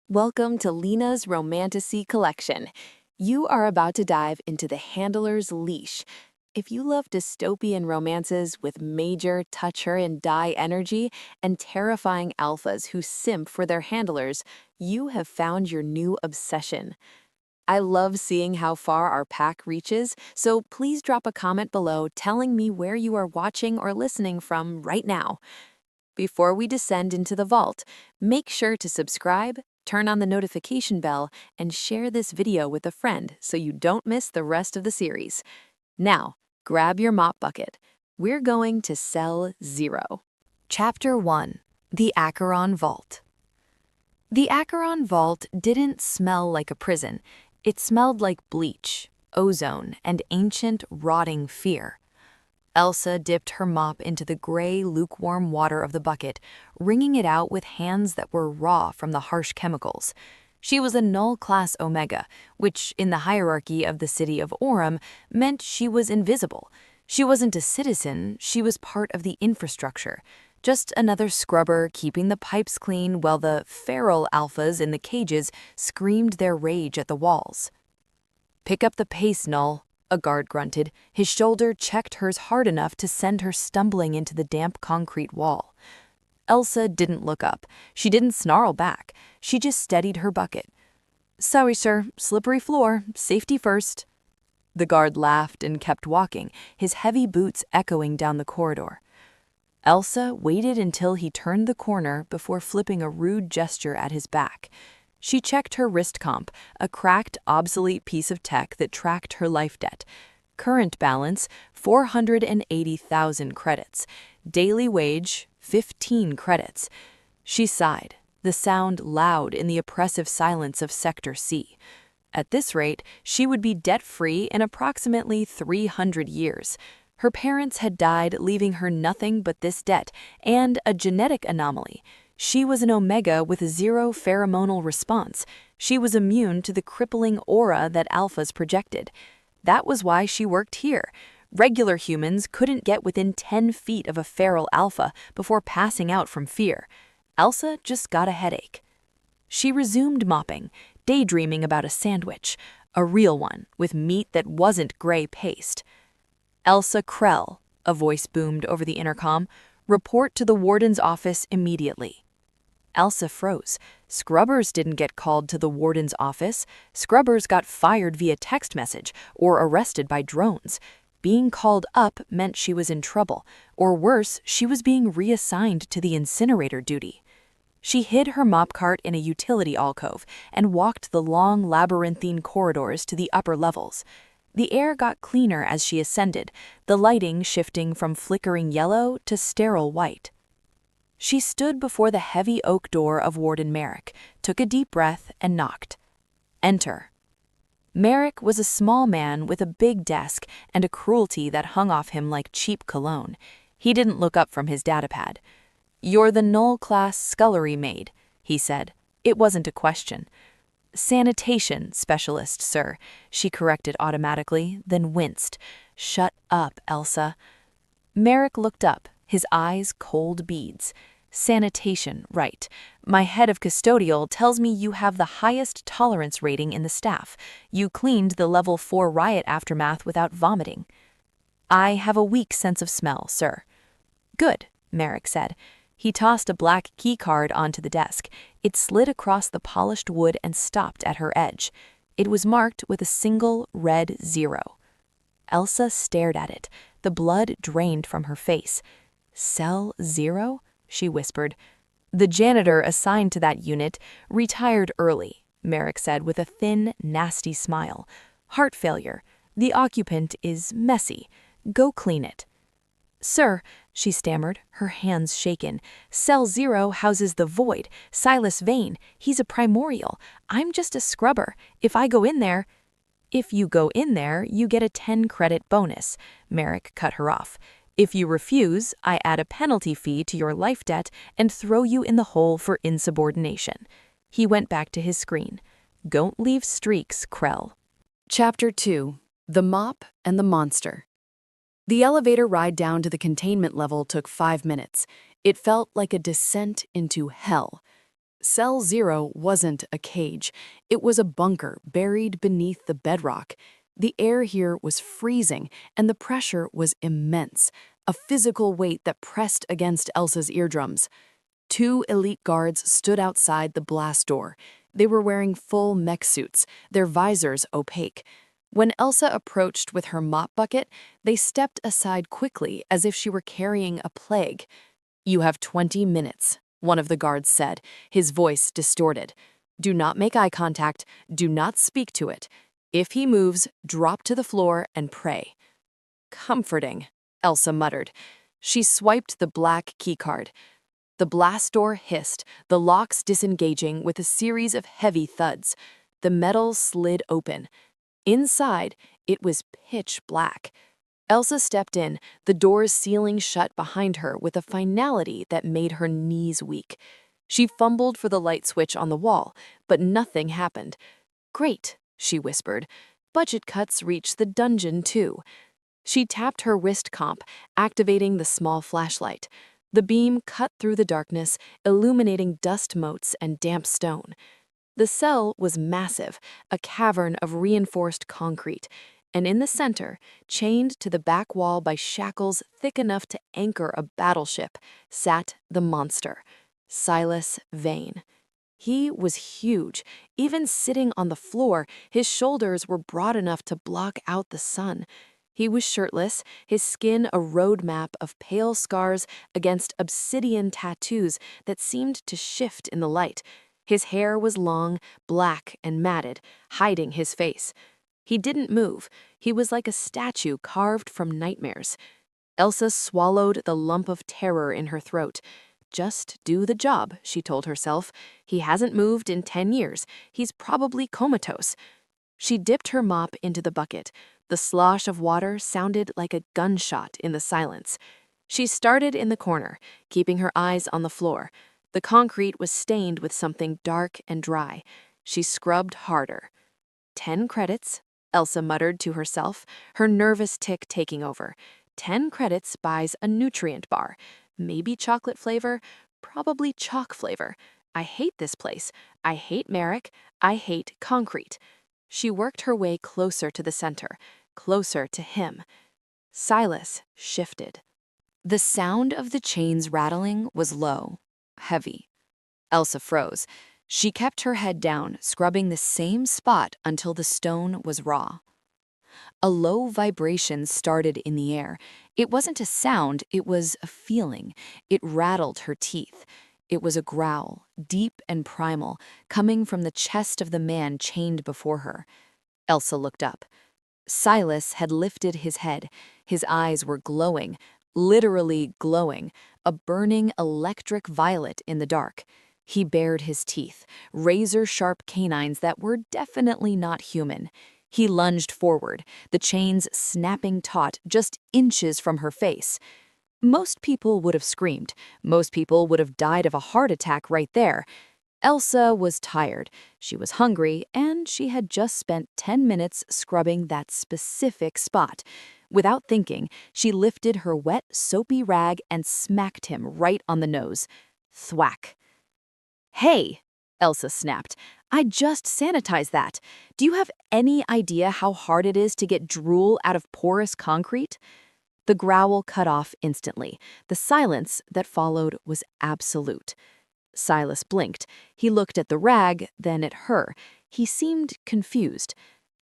Welcome to Lena's Romantasy Collection. You are about to dive into the Handler's Leash. If you love dystopian romances with major touch her and die energy and terrifying alphas who simp for their handlers, you have found your new obsession. I love seeing how far our pack reaches, so please drop a comment below telling me where you are watching or listening from right now. Before we descend into the vault, make sure to subscribe, turn on the notification bell, and share this video with a friend so you don't miss the rest of the series. Now, grab your mop bucket. We're going to Cell 0. Chapter 1. The Acheron Vault. The Acheron Vault didn't smell like a prison. It smelled like bleach, ozone, and ancient, rotting fear. Elsa dipped her mop into the gray, lukewarm water of the bucket, wringing it out with hands that were raw from the harsh chemicals. She was a null-class Omega, which, in the hierarchy of the city of Orem, meant she was invisible. She wasn't a citizen, she was part of the infrastructure. Just another scrubber keeping the pipes clean while the feral alphas in the cages screamed their rage at the walls. "Pick up the pace, Null," a guard grunted. His shoulder checked hers hard enough to send her stumbling into the damp concrete wall. Elsa didn't look up. She didn't snarl back. She just steadied her bucket. "Sorry, sir. Slippery floor. Safety first." The guard laughed and kept walking, his heavy boots echoing down the corridor. Elsa waited until he turned the corner before flipping a rude gesture at his back. She checked her wrist comp, a cracked, obsolete piece of tech that tracked her life debt. Current balance, 480,000 credits. Daily wage, 15 credits. She sighed, the sound loud in the oppressive silence of Sector C. At this rate, she would be debt-free in approximately 300 years. Her parents had died, leaving her nothing but this debt and a genetic anomaly. She was an Omega with zero pheromonal response. She was immune to the crippling aura that alphas projected. That was why she worked here. Regular humans couldn't get within 10 feet of a feral alpha before passing out from fear. Elsa just got a headache. She resumed mopping, daydreaming about a sandwich, a real one with meat that wasn't gray paste. "Elsa Krell," a voice boomed over the intercom. "Report to the warden's office immediately." Elsa froze. Scrubbers didn't get called to the warden's office. Scrubbers got fired via text message or arrested by drones. Being called up meant she was in trouble, or worse, she was being reassigned to the incinerator duty. She hid her mop cart in a utility alcove and walked the long labyrinthine corridors to the upper levels. The air got cleaner as she ascended, the lighting shifting from flickering yellow to sterile white. She stood before the heavy oak door of Warden Merrick, took a deep breath, and knocked. "Enter." Merrick was a small man with a big desk and a cruelty that hung off him like cheap cologne. He didn't look up from his datapad. "You're the null-class scullery maid," he said. It wasn't a question. "Sanitation specialist, sir," she corrected automatically, then winced. "Shut up, Elsa." Merrick looked up, his eyes cold beads. "Sanitation, right. My head of custodial tells me you have the highest tolerance rating in the staff. You cleaned the level 4 riot aftermath without vomiting." "I have a weak sense of smell, sir." "Good," Merrick said. He tossed a black key card onto the desk. It slid across the polished wood and stopped at her edge. It was marked with a single red 0. Elsa stared at it. The blood drained from her face. "Cell 0?" she whispered. "The janitor assigned to that unit retired early," Merrick said with a thin, nasty smile. "Heart failure. The occupant is messy. Go clean it." "Sir," she stammered, her hands shaken. "Cell 0 houses the Void, Silas Vane. He's a primordial. I'm just a scrubber. If I go in there—" "If you go in there, you get a 10-credit bonus," Merrick cut her off. "If you refuse, I add a penalty fee to your life debt and throw you in the hole for insubordination." He went back to his screen. "Don't leave streaks, Krell." Chapter 2. The Mop and the Monster. The elevator ride down to the containment level took 5 minutes. It felt like a descent into hell. Cell 0 wasn't a cage. It was a bunker buried beneath the bedrock. The air here was freezing, and the pressure was immense, a physical weight that pressed against Elsa's eardrums. Two elite guards stood outside the blast door. They were wearing full mech suits, their visors opaque. When Elsa approached with her mop bucket, they stepped aside quickly as if she were carrying a plague. "You have 20 minutes," one of the guards said, his voice distorted. "Do not make eye contact. Do not speak to it. If he moves, drop to the floor and pray." "Comforting," Elsa muttered. She swiped the black keycard. The blast door hissed, the locks disengaging with a series of heavy thuds. The metal slid open. Inside, it was pitch black. Elsa stepped in, the doors sealing shut behind her with a finality that made her knees weak. She fumbled for the light switch on the wall, but nothing happened. "Great," she whispered. "Budget cuts reach the dungeon, too." She tapped her wrist comp, activating the small flashlight. The beam cut through the darkness, illuminating dust motes and damp stone. The cell was massive, a cavern of reinforced concrete, and in the center, chained to the back wall by shackles thick enough to anchor a battleship, sat the monster, Silas Vane. He was huge. Even sitting on the floor, his shoulders were broad enough to block out the sun. He was shirtless, his skin a road map of pale scars against obsidian tattoos that seemed to shift in the light. His hair was long, black, and matted, hiding his face. He didn't move. He was like a statue carved from nightmares. Elsa swallowed the lump of terror in her throat. Just do the job, she told herself. He hasn't moved in 10 years. He's probably comatose. She dipped her mop into the bucket. The slosh of water sounded like a gunshot in the silence. She started in the corner, keeping her eyes on the floor. The concrete was stained with something dark and dry. She scrubbed harder. 10 credits, Elsa muttered to herself, her nervous tick taking over. 10 credits buys a nutrient bar. Maybe chocolate flavor, probably chalk flavor. I hate this place. I hate Merrick. I hate concrete. She worked her way closer to the center, closer to him. Silas shifted. The sound of the chains rattling was low, heavy. Elsa froze. She kept her head down, scrubbing the same spot until the stone was raw. A low vibration started in the air. It wasn't a sound, it was a feeling. It rattled her teeth. It was a growl, deep and primal, coming from the chest of the man chained before her. Elsa looked up. Silas had lifted his head. His eyes were glowing, literally glowing, a burning electric violet in the dark. He bared his teeth, razor-sharp canines that were definitely not human. He lunged forward, the chains snapping taut just inches from her face. Most people would have screamed. Most people would have died of a heart attack right there. Elsa was tired, she was hungry, and she had just spent 10 minutes scrubbing that specific spot. Without thinking, she lifted her wet, soapy rag and smacked him right on the nose. Thwack. "Hey," Elsa snapped, "I just sanitized that. Do you have any idea how hard it is to get drool out of porous concrete?" The growl cut off instantly. The silence that followed was absolute. Silas blinked. He looked at the rag, then at her. He seemed confused.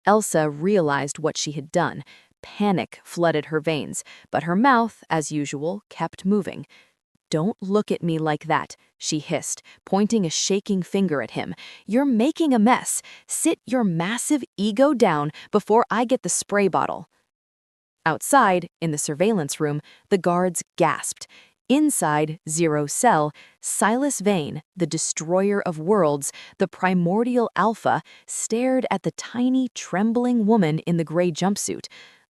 Elsa realized what she had done. Panic flooded her veins, but her mouth, as usual, kept moving. "Don't look at me like that," she hissed, pointing a shaking finger at him. "You're making a mess. Sit your massive ego down before I get the spray bottle." Outside, in the surveillance room, the guards gasped. Inside Zero Cell, Silas Vane, the destroyer of worlds, the primordial alpha, stared at the tiny, trembling woman in the gray jumpsuit.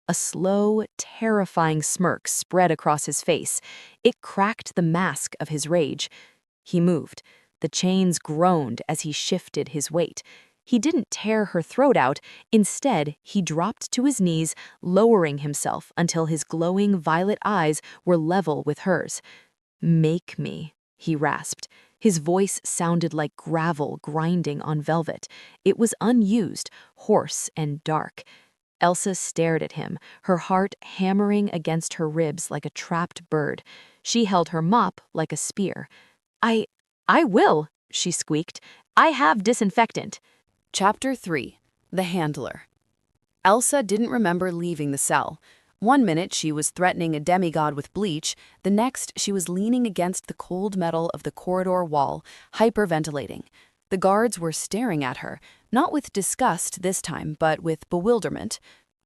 A slow, terrifying smirk spread across his face. It cracked the mask of his rage. He moved. The chains groaned as he shifted his weight. He didn't tear her throat out. Instead, he dropped to his knees, lowering himself until his glowing violet eyes were level with hers. "Make me," he rasped. His voice sounded like gravel grinding on velvet. It was unused, hoarse, and dark. Elsa stared at him, her heart hammering against her ribs like a trapped bird. She held her mop like a spear. I will, she squeaked. I have disinfectant. Chapter 3. The Handler. Elsa didn't remember leaving the cell. One minute she was threatening a demigod with bleach, the next she was leaning against the cold metal of the corridor wall, hyperventilating. The guards were staring at her, not with disgust this time, but with bewilderment.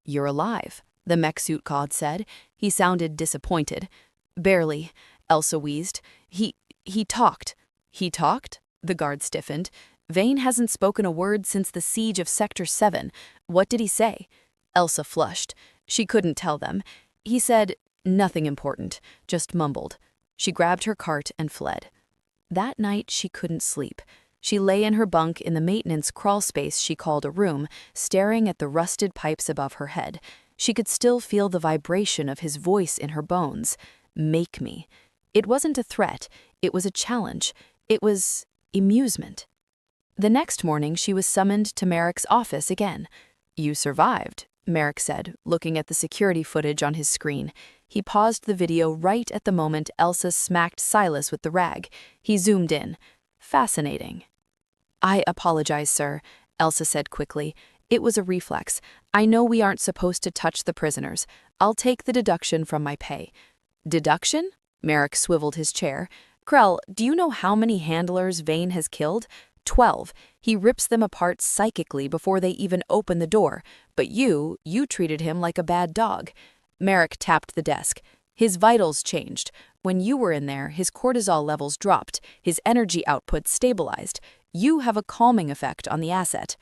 "You're alive," the mech suit god said. He sounded disappointed. "Barely," Elsa wheezed. He talked." "He talked?" The guard stiffened. "Vane hasn't spoken a word since the siege of Sector 7. What did he say?" Elsa flushed. She couldn't tell them. He said, "Nothing important," just mumbled. She grabbed her cart and fled. That night she couldn't sleep. She lay in her bunk in the maintenance crawl space she called a room, staring at the rusted pipes above her head. She could still feel the vibration of his voice in her bones. "Make me." It wasn't a threat. It was a challenge. It was amusement. The next morning she was summoned to Merrick's office again. "You survived," Merrick said, looking at the security footage on his screen. He paused the video right at the moment Elsa smacked Silas with the rag. He zoomed in. "Fascinating." "I apologize, sir," Elsa said quickly. "It was a reflex. I know we aren't supposed to touch the prisoners. I'll take the deduction from my pay." "Deduction?" Merrick swiveled his chair. "Krell, do you know how many handlers Vane has killed? 12. He rips them apart psychically before they even open the door. But you treated him like a bad dog." Merrick tapped the desk. "His vitals changed. When you were in there, his cortisol levels dropped, his energy output stabilized. You have a calming effect on the asset."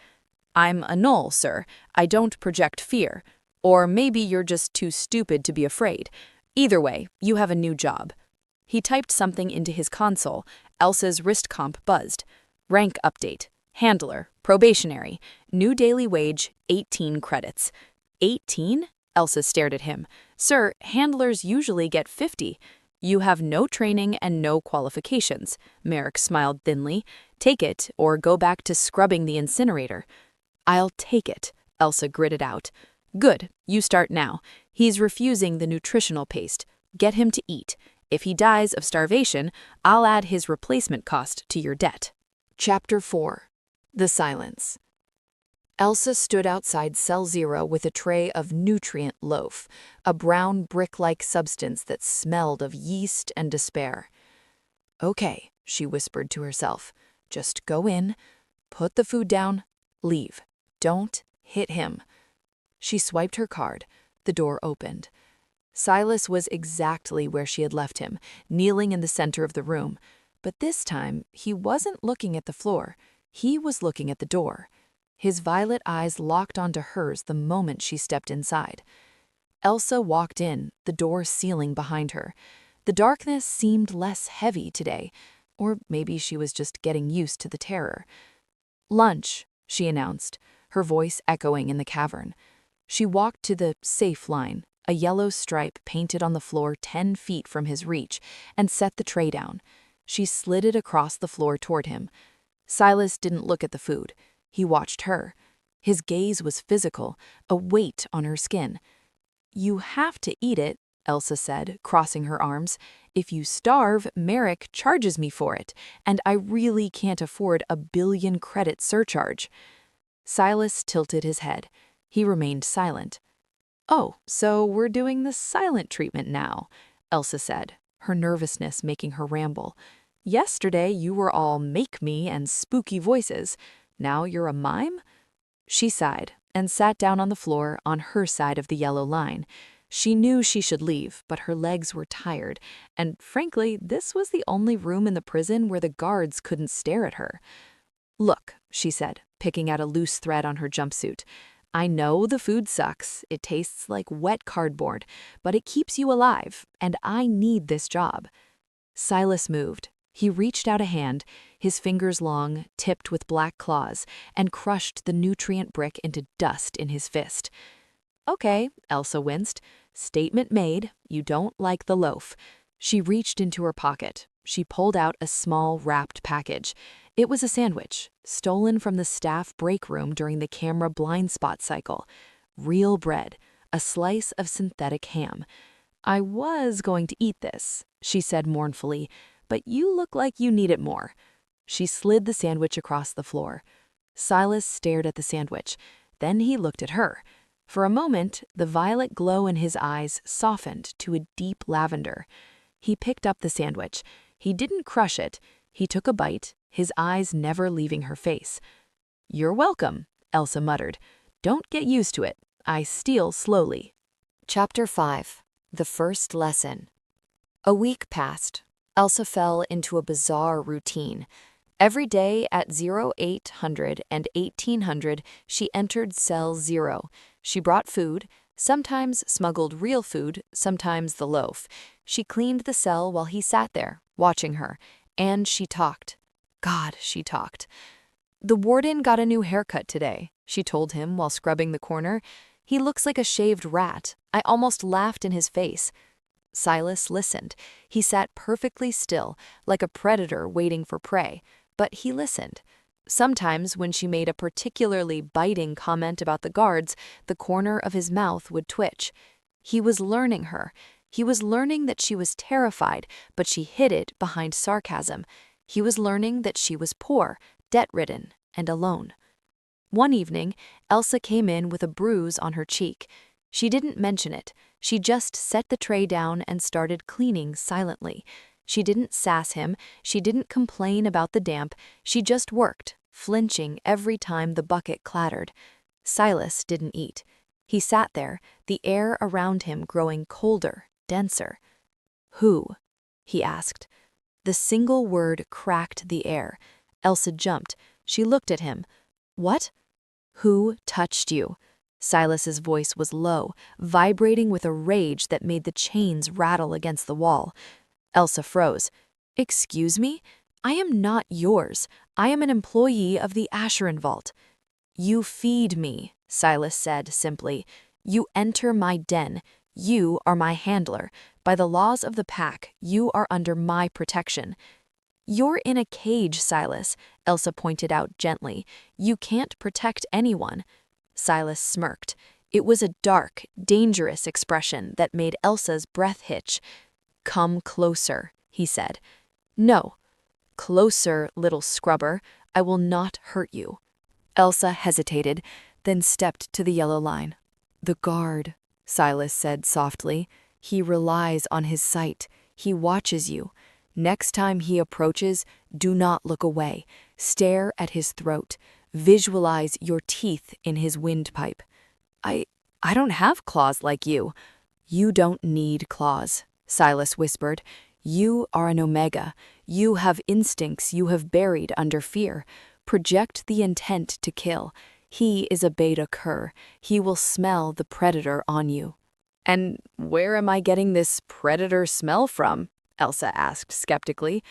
"I'm a null, sir. I don't project fear. Or maybe you're just too stupid to be afraid. Either way, you have a new job." He typed something into his console. Elsa's wrist comp buzzed. "Rank update. Handler. Probationary. New daily wage, 18 credits." 18? Elsa stared at him. "Sir, handlers usually get 50. You have no training and no qualifications." Merrick smiled thinly. "Take it, or go back to scrubbing the incinerator." "I'll take it," Elsa gritted out. "Good, you start now. He's refusing the nutritional paste. Get him to eat. If he dies of starvation, I'll add his replacement cost to your debt." Chapter 4. The Silence. Elsa stood outside Cell 0 with a tray of nutrient loaf, a brown brick-like substance that smelled of yeast and despair. "Okay," she whispered to herself. "Just go in, put the food down, leave. Don't hit him." She swiped her card. The door opened. Silas was exactly where she had left him, kneeling in the center of the room. But this time, he wasn't looking at the floor. He was looking at the door. His violet eyes locked onto hers the moment she stepped inside. Elsa walked in, the door sealing behind her. The darkness seemed less heavy today, or maybe she was just getting used to the terror. "Lunch," she announced, her voice echoing in the cavern. She walked to the safe line, a yellow stripe painted on the floor 10 feet from his reach, and set the tray down. She slid it across the floor toward him. Silas didn't look at the food. He watched her. His gaze was physical, a weight on her skin. "You have to eat it," Elsa said, crossing her arms. "If you starve, Merrick charges me for it, and I really can't afford a 1,000,000,000 credit surcharge." Silas tilted his head. He remained silent. "Oh, so we're doing the silent treatment now," Elsa said, her nervousness making her ramble. "Yesterday you were all make me and spooky voices. Now you're a mime?" She sighed and sat down on the floor on her side of the yellow line. She knew she should leave, but her legs were tired, and frankly, this was the only room in the prison where the guards couldn't stare at her. "Look," she said, picking out a loose thread on her jumpsuit. "I know the food sucks, it tastes like wet cardboard, but it keeps you alive, and I need this job." Silas moved. He reached out a hand, his fingers long, tipped with black claws, and crushed the nutrient brick into dust in his fist. "Okay," Elsa winced. "Statement made, you don't like the loaf." She reached into her pocket. She pulled out a small, wrapped package. It was a sandwich, stolen from the staff break room during the camera blind spot cycle. Real bread, a slice of synthetic ham. "I was going to eat this," she said mournfully, "but you look like you need it more." She slid the sandwich across the floor. Silas stared at the sandwich. Then he looked at her. For a moment, the violet glow in his eyes softened to a deep lavender. He picked up the sandwich. He didn't crush it. He took a bite, his eyes never leaving her face. "You're welcome," Elsa muttered. "Don't get used to it. I steal slowly." Chapter 5. The First Lesson. A week passed. Elsa fell into a bizarre routine. Every day at 0800 and 1800, she entered cell 0. She brought food, sometimes smuggled real food, sometimes the loaf. She cleaned the cell while he sat there, watching her, and she talked. God, she talked. "The warden got a new haircut today," she told him while scrubbing the corner. "He looks like a shaved rat. I almost laughed in his face." Silas listened. He sat perfectly still, like a predator waiting for prey, but he listened. Sometimes when she made a particularly biting comment about the guards, the corner of his mouth would twitch. He was learning her. He was learning that she was terrified, but she hid it behind sarcasm. He was learning that she was poor, debt-ridden, and alone. One evening, Elsa came in with a bruise on her cheek. She didn't mention it. She just set the tray down and started cleaning silently. She didn't sass him. She didn't complain about the damp. She just worked, flinching every time the bucket clattered. Silas didn't eat. He sat there, the air around him growing colder, denser. "Who?" he asked. The single word cracked the air. Elsa jumped. She looked at him. "What?" "Who touched you?" Silas's voice was low, vibrating with a rage that made the chains rattle against the wall. Elsa froze. "Excuse me? I am not yours. I am an employee of the Asheron Vault." "You feed me," Silas said simply. "You enter my den. You are my handler. By the laws of the pack, you are under my protection." "You're in a cage, Silas," Elsa pointed out gently. "You can't protect anyone." Silas smirked. It was a dark, dangerous expression that made Elsa's breath hitch. "Come closer," he said. "No." "Closer, little scrubber. I will not hurt you." Elsa hesitated, then stepped to the yellow line. "The guard," Silas said softly. "He relies on his sight. He watches you. Next time he approaches, do not look away. Stare at his throat. Visualize your teeth in his windpipe." I don't have claws like you." "You don't need claws," Silas whispered. "You are an omega. You have instincts you have buried under fear. Project the intent to kill. He is a beta cur. He will smell the predator on you." "And where am I getting this predator smell from?" Elsa asked skeptically.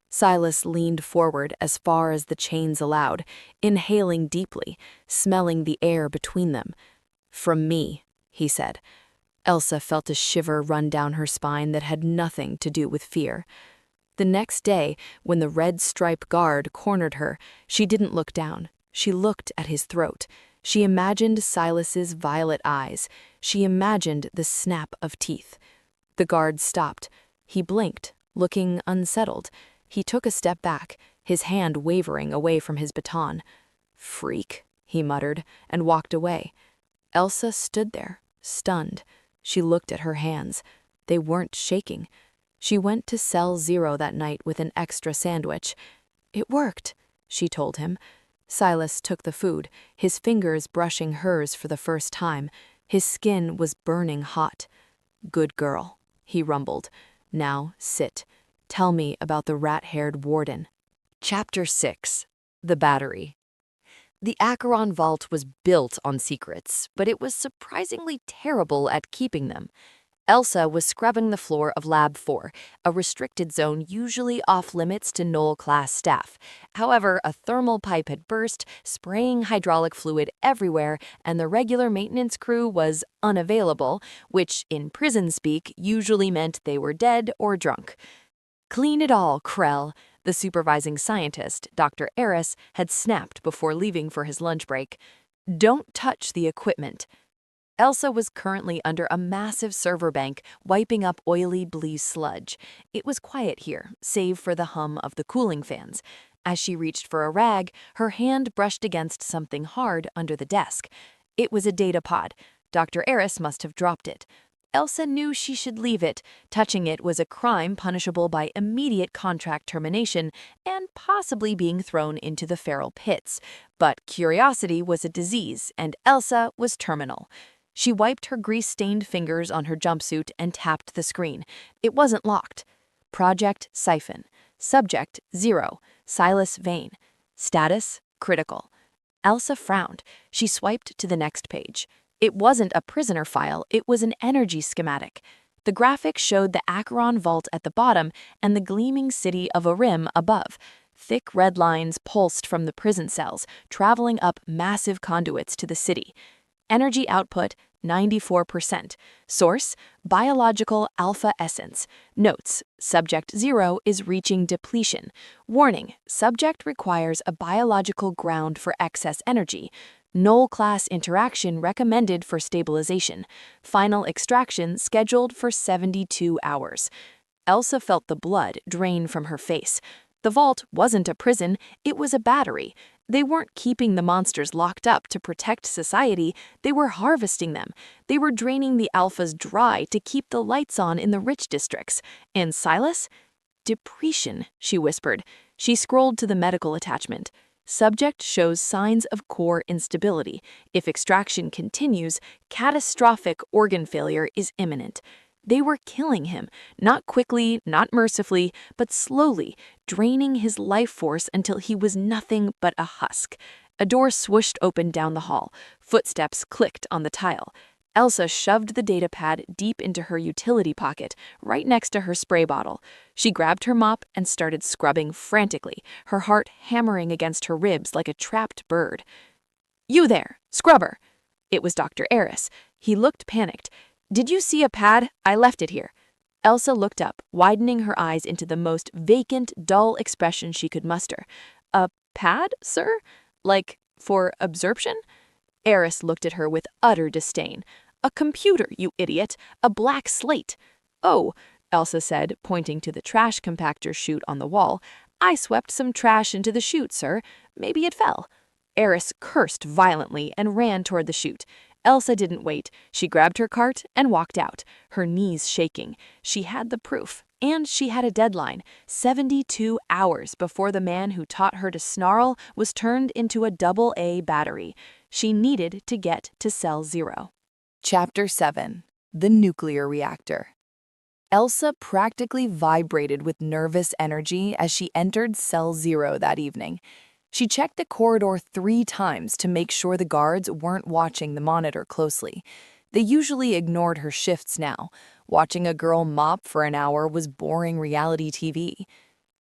Silas leaned forward as far as the chains allowed, inhaling deeply, smelling the air between them. "From me," he said. Elsa felt a shiver run down her spine that had nothing to do with fear. The next day, when the red stripe guard cornered her, she didn't look down. She looked at his throat. She imagined Silas's violet eyes. She imagined the snap of teeth. The guard stopped. He blinked, looking unsettled. He took a step back, his hand wavering away from his baton. "Freak," he muttered, and walked away. Elsa stood there, stunned. She looked at her hands. They weren't shaking. She went to cell 0 that night with an extra sandwich. "It worked," she told him. Silas took the food, his fingers brushing hers for the first time. His skin was burning hot. "Good girl," he rumbled. "Now sit. Tell me about the rat-haired warden." Chapter 6. The Battery. The Acheron Vault was built on secrets, but it was surprisingly terrible at keeping them. Elsa was scrubbing the floor of Lab 4, a restricted zone usually off-limits to Knoll-class staff. However, a thermal pipe had burst, spraying hydraulic fluid everywhere, and the regular maintenance crew was unavailable, which, in prison speak, usually meant they were dead or drunk. Clean it all, Krell, the supervising scientist, Dr. Eris, had snapped before leaving for his lunch break. Don't touch the equipment. Elsa was currently under a massive server bank, wiping up oily blue sludge. It was quiet here, save for the hum of the cooling fans. As she reached for a rag, her hand brushed against something hard under the desk. It was a data pod. Dr. Eris must have dropped it. Elsa knew she should leave it. Touching it was a crime punishable by immediate contract termination and possibly being thrown into the feral pits. But curiosity was a disease, and Elsa was terminal. She wiped her grease-stained fingers on her jumpsuit and tapped the screen. It wasn't locked. Project Siphon. Subject 0. Silas Vane. Status critical. Elsa frowned. She swiped to the next page. It wasn't a prisoner file, it was an energy schematic. The graphic showed the Acheron vault at the bottom and the gleaming city of Arim above. Thick red lines pulsed from the prison cells, traveling up massive conduits to the city. Energy output, 94%. Source, biological alpha essence. Notes, subject 0 is reaching depletion. Warning, subject requires a biological ground for excess energy. Null-class interaction recommended for stabilization. Final extraction scheduled for 72 hours. Elsa felt the blood drain from her face. The vault wasn't a prison, it was a battery. They weren't keeping the monsters locked up to protect society, they were harvesting them. They were draining the alphas dry to keep the lights on in the rich districts. And Silas? Depression, she whispered. She scrolled to the medical attachment. Subject shows signs of core instability. If extraction continues, catastrophic organ failure is imminent. They were killing him, not quickly, not mercifully, but slowly, draining his life force until he was nothing but a husk. A door swooshed open down the hall. Footsteps clicked on the tile. Elsa shoved the data pad deep into her utility pocket, right next to her spray bottle. She grabbed her mop and started scrubbing frantically, her heart hammering against her ribs like a trapped bird. "You there, scrubber!" It was Dr. Eris. He looked panicked. "Did you see a pad? I left it here." Elsa looked up, widening her eyes into the most vacant, dull expression she could muster. "A pad, sir? Like, for absorption?" Eris looked at her with utter disdain. "A computer, you idiot! A black slate!" "Oh," Elsa said, pointing to the trash compactor chute on the wall. "I swept some trash into the chute, sir. Maybe it fell." Eris cursed violently and ran toward the chute. Elsa didn't wait. She grabbed her cart and walked out, her knees shaking. She had the proof, and she had a deadline, 72 hours before the man who taught her to snarl was turned into a AA battery. She needed to get to Cell 0. Chapter 7. The Nuclear Reactor. Elsa practically vibrated with nervous energy as she entered Cell 0 that evening. She checked the corridor 3 times to make sure the guards weren't watching the monitor closely. They usually ignored her shifts now. Watching a girl mop for an hour was boring reality TV.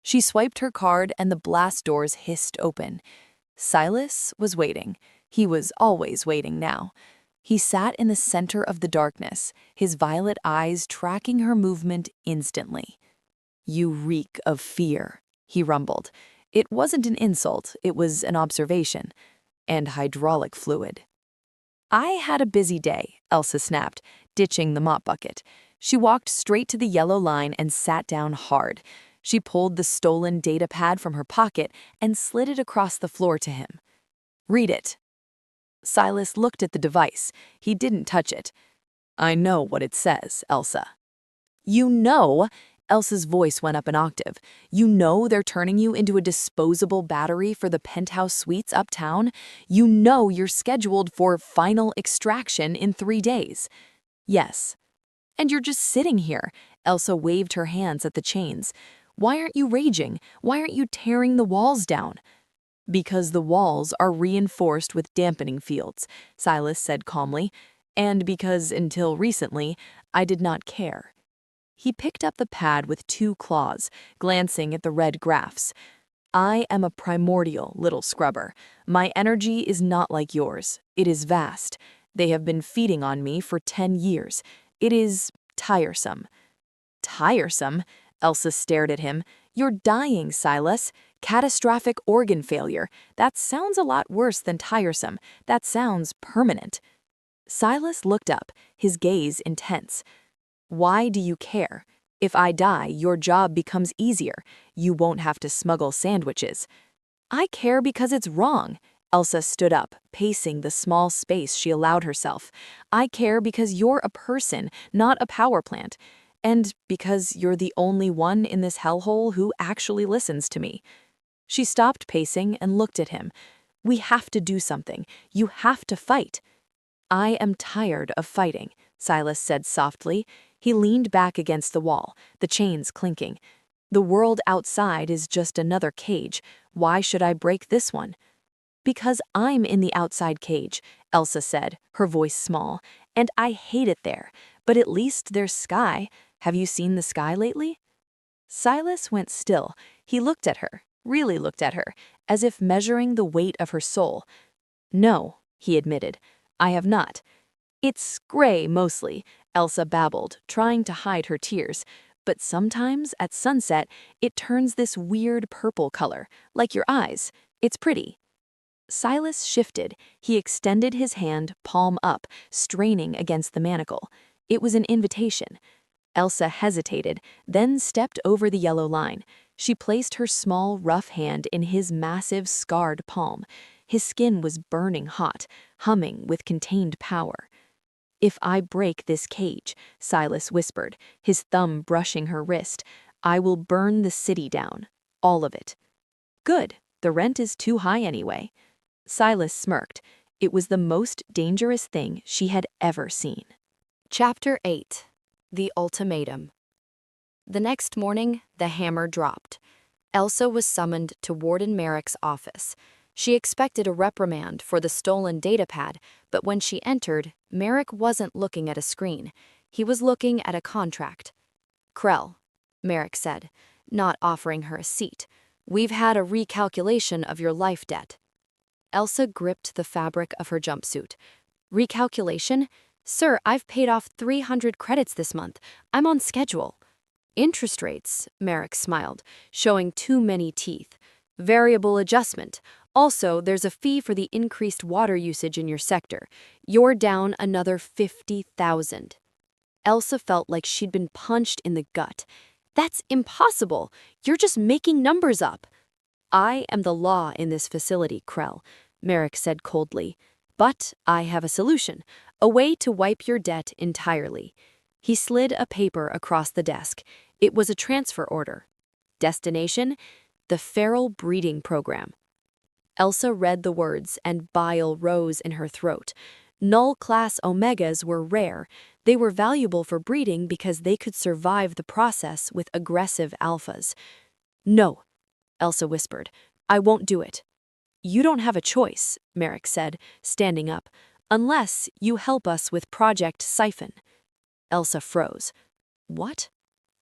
She swiped her card and the blast doors hissed open. Silas was waiting. He was always waiting now. He sat in the center of the darkness, his violet eyes tracking her movement instantly. "You reek of fear," he rumbled. It wasn't an insult, it was an observation. "And hydraulic fluid." "I had a busy day," Elsa snapped, ditching the mop bucket. She walked straight to the yellow line and sat down hard. She pulled the stolen data pad from her pocket and slid it across the floor to him. "Read it." Silas looked at the device. He didn't touch it. "I know what it says, Elsa." "You know?" Elsa's voice went up an octave. "You know they're turning you into a disposable battery for the penthouse suites uptown? You know you're scheduled for final extraction in 3 days." "Yes." "And you're just sitting here." Elsa waved her hands at the chains. "Why aren't you raging? Why aren't you tearing the walls down?" "Because the walls are reinforced with dampening fields," Silas said calmly. "And because, until recently, I did not care." He picked up the pad with 2 claws, glancing at the red graphs. "I am a primordial little scrubber. My energy is not like yours. It is vast. They have been feeding on me for 10 years. It is tiresome." "Tiresome?" Elsa stared at him. You're dying, Silas. Catastrophic organ failure. That sounds a lot worse than tiresome. That sounds permanent. Silas looked up, his gaze intense. Why do you care? If I die, your job becomes easier. You won't have to smuggle sandwiches. I care because it's wrong. Elsa stood up, pacing the small space she allowed herself. I care because you're a person, not a power plant. And because you're the only one in this hellhole who actually listens to me. She stopped pacing and looked at him. We have to do something. You have to fight. I am tired of fighting, Silas said softly. He leaned back against the wall, the chains clinking. The world outside is just another cage. Why should I break this one? Because I'm in the outside cage, Elsa said, her voice small, and I hate it there. But at least there's sky. Have you seen the sky lately? Silas went still. He looked at her, really looked at her, as if measuring the weight of her soul. No, he admitted, I have not. It's gray mostly, Elsa babbled, trying to hide her tears. But sometimes, at sunset, it turns this weird purple color, like your eyes. It's pretty. Silas shifted. He extended his hand, palm up, straining against the manacle. It was an invitation. Elsa hesitated, then stepped over the yellow line. She placed her small, rough hand in his massive, scarred palm. His skin was burning hot, humming with contained power. If I break this cage, Silas whispered, his thumb brushing her wrist, I will burn the city down. All of it. Good. The rent is too high anyway. Silas smirked. It was the most dangerous thing she had ever seen. Chapter 8. The Ultimatum. The next morning, the hammer dropped. Elsa was summoned to Warden Merrick's office. She expected a reprimand for the stolen datapad, but when she entered, Merrick wasn't looking at a screen. He was looking at a contract. Krell, Merrick said, not offering her a seat. We've had a recalculation of your life debt. Elsa gripped the fabric of her jumpsuit. Recalculation? Sir, I've paid off 300 credits this month. I'm on schedule. Interest rates, Merrick smiled, showing too many teeth. Variable adjustment. Also, there's a fee for the increased water usage in your sector. You're down another 50,000. Elsa felt like she'd been punched in the gut. That's impossible. You're just making numbers up. I am the law in this facility, Krell, Merrick said coldly. But I have a solution, a way to wipe your debt entirely. He slid a paper across the desk. It was a transfer order. Destination? The Feral Breeding Program. Elsa read the words and bile rose in her throat. Null-class omegas were rare. They were valuable for breeding because they could survive the process with aggressive alphas. No, Elsa whispered. I won't do it. You don't have a choice, Merrick said, standing up, unless you help us with Project Siphon. Elsa froze. What?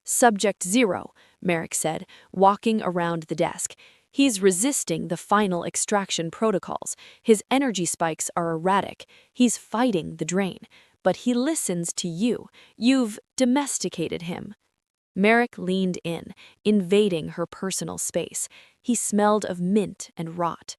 Subject 0, Merrick said, walking around the desk. He's resisting the final extraction protocols. His energy spikes are erratic. He's fighting the drain. But he listens to you. You've domesticated him. Merrick leaned in, invading her personal space. He smelled of mint and rot.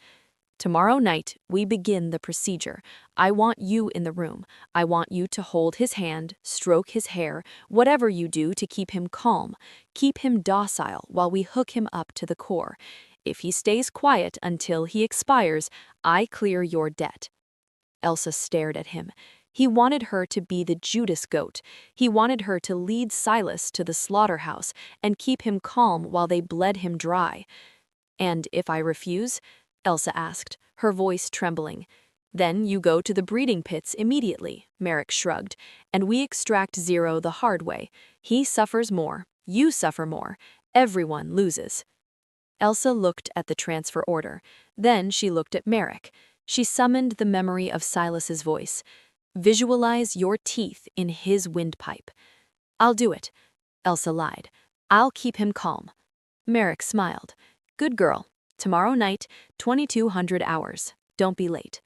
Tomorrow night, we begin the procedure. I want you in the room. I want you to hold his hand, stroke his hair, whatever you do to keep him calm. Keep him docile while we hook him up to the core. If he stays quiet until he expires, I clear your debt. Elsa stared at him. He wanted her to be the Judas goat. He wanted her to lead Silas to the slaughterhouse and keep him calm while they bled him dry. And if I refuse? Elsa asked, her voice trembling. Then you go to the breeding pits immediately, Merrick shrugged, and we extract 0 the hard way. He suffers more. You suffer more. Everyone loses. Elsa looked at the transfer order. Then she looked at Merrick. She summoned the memory of Silas's voice. Visualize your teeth in his windpipe. I'll do it. Elsa lied. I'll keep him calm. Merrick smiled. Good girl. Tomorrow night, 2200 hours. Don't be late.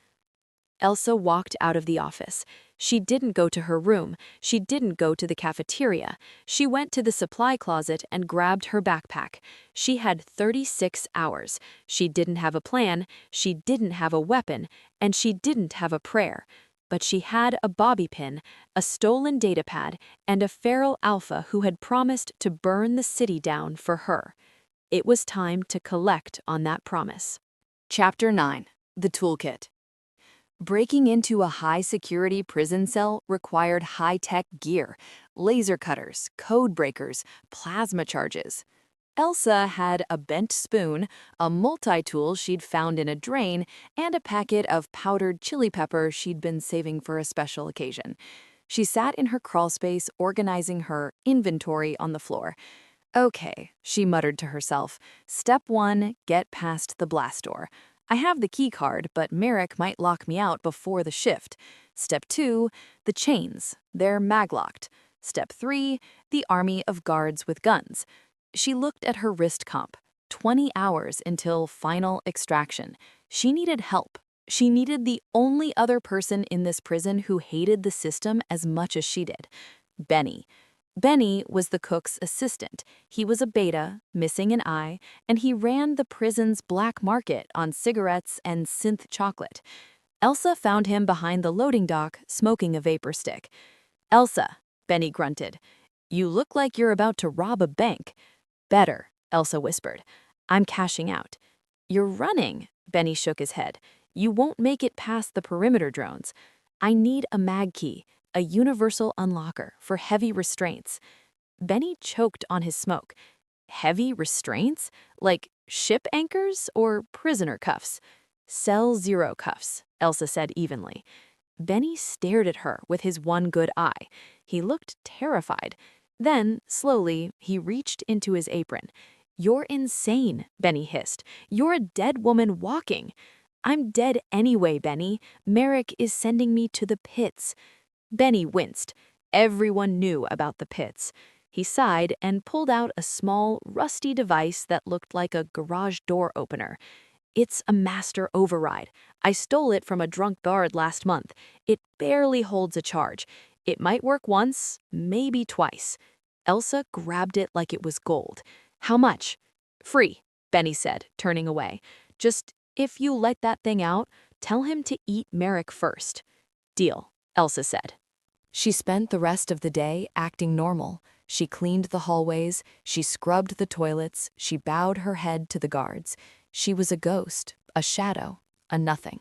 Elsa walked out of the office. She didn't go to her room. She didn't go to the cafeteria. She went to the supply closet and grabbed her backpack. She had 36 hours. She didn't have a plan, she didn't have a weapon, and she didn't have a prayer. But she had a bobby pin, a stolen datapad, and a feral alpha who had promised to burn the city down for her. It was time to collect on that promise. Chapter 9. The Toolkit. Breaking into a high-security prison cell required high-tech gear, laser cutters, code breakers, plasma charges. Elsa had a bent spoon, a multi-tool she'd found in a drain, and a packet of powdered chili pepper she'd been saving for a special occasion. She sat in her crawlspace organizing her inventory on the floor. Okay, she muttered to herself. Step 1, get past the blast door. I have the key card, but Merrick might lock me out before the shift. Step 2, the chains. They're maglocked. Step 3, the army of guards with guns. She looked at her wrist comp. 20 hours until final extraction. She needed help. She needed the only other person in this prison who hated the system as much as she did. Benny. Benny was the cook's assistant. He was a beta, missing an eye, and he ran the prison's black market on cigarettes and synth chocolate. Elsa found him behind the loading dock, smoking a vapor stick. Elsa, Benny grunted. You look like you're about to rob a bank. Better, Elsa whispered. I'm cashing out. You're running, Benny shook his head. You won't make it past the perimeter drones. I need a mag key. A universal unlocker for heavy restraints. Benny choked on his smoke. Heavy restraints? Like ship anchors or prisoner cuffs? Cell 0 cuffs, Elsa said evenly. Benny stared at her with his one good eye. He looked terrified. Then, slowly, he reached into his apron. You're insane, Benny hissed. You're a dead woman walking. I'm dead anyway, Benny. Merrick is sending me to the pits. Benny winced. Everyone knew about the pits. He sighed and pulled out a small, rusty device that looked like a garage door opener. It's a master override. I stole it from a drunk guard last month. It barely holds a charge. It might work once, maybe twice. Elsa grabbed it like it was gold. How much? Free, Benny said, turning away. Just, if you let that thing out, tell him to eat Merrick first. Deal, Elsa said. She spent the rest of the day acting normal. She cleaned the hallways, she scrubbed the toilets, she bowed her head to the guards. She was a ghost, a shadow, a nothing.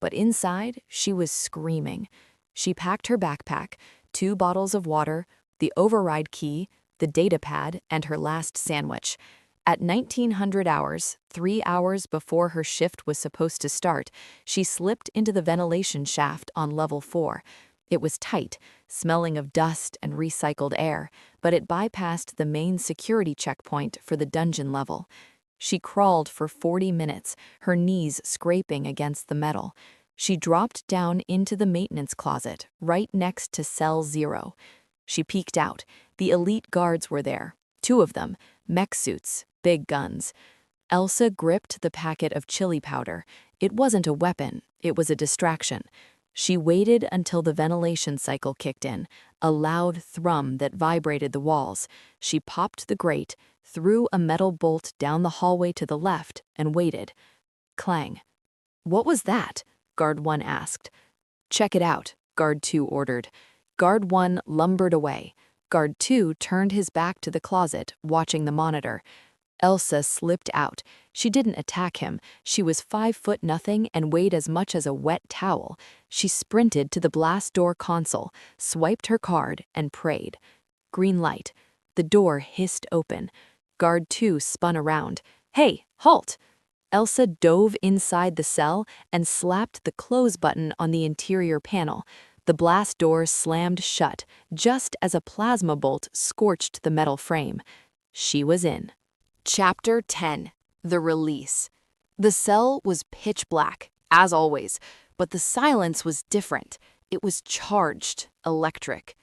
But inside, she was screaming. She packed her backpack, 2 bottles of water, the override key, the datapad, and her last sandwich. At 1900 hours, 3 hours before her shift was supposed to start, she slipped into the ventilation shaft on level 4. It was tight, smelling of dust and recycled air, but it bypassed the main security checkpoint for the dungeon level. She crawled for 40 minutes, her knees scraping against the metal. She dropped down into the maintenance closet, right next to cell 0. She peeked out. The elite guards were there, 2 of them, mech suits, big guns. Elsa gripped the packet of chili powder. It wasn't a weapon, it was a distraction. She waited until the ventilation cycle kicked in, a loud thrum that vibrated the walls. She popped the grate, threw a metal bolt down the hallway to the left, and waited. Clang. What was that? Guard 1 asked. Check it out, Guard 2 ordered. Guard 1 lumbered away. Guard 2 turned his back to the closet, watching the monitor. Elsa slipped out. She didn't attack him. She was 5'0" and weighed as much as a wet towel. She sprinted to the blast door console, swiped her card, and prayed. Green light. The door hissed open. Guard 2 spun around. Hey, halt! Elsa dove inside the cell and slapped the close button on the interior panel. The blast door slammed shut, just as a plasma bolt scorched the metal frame. She was in. Chapter 10. The Release. The cell was pitch black, as always, but the silence was different. It was charged, electric.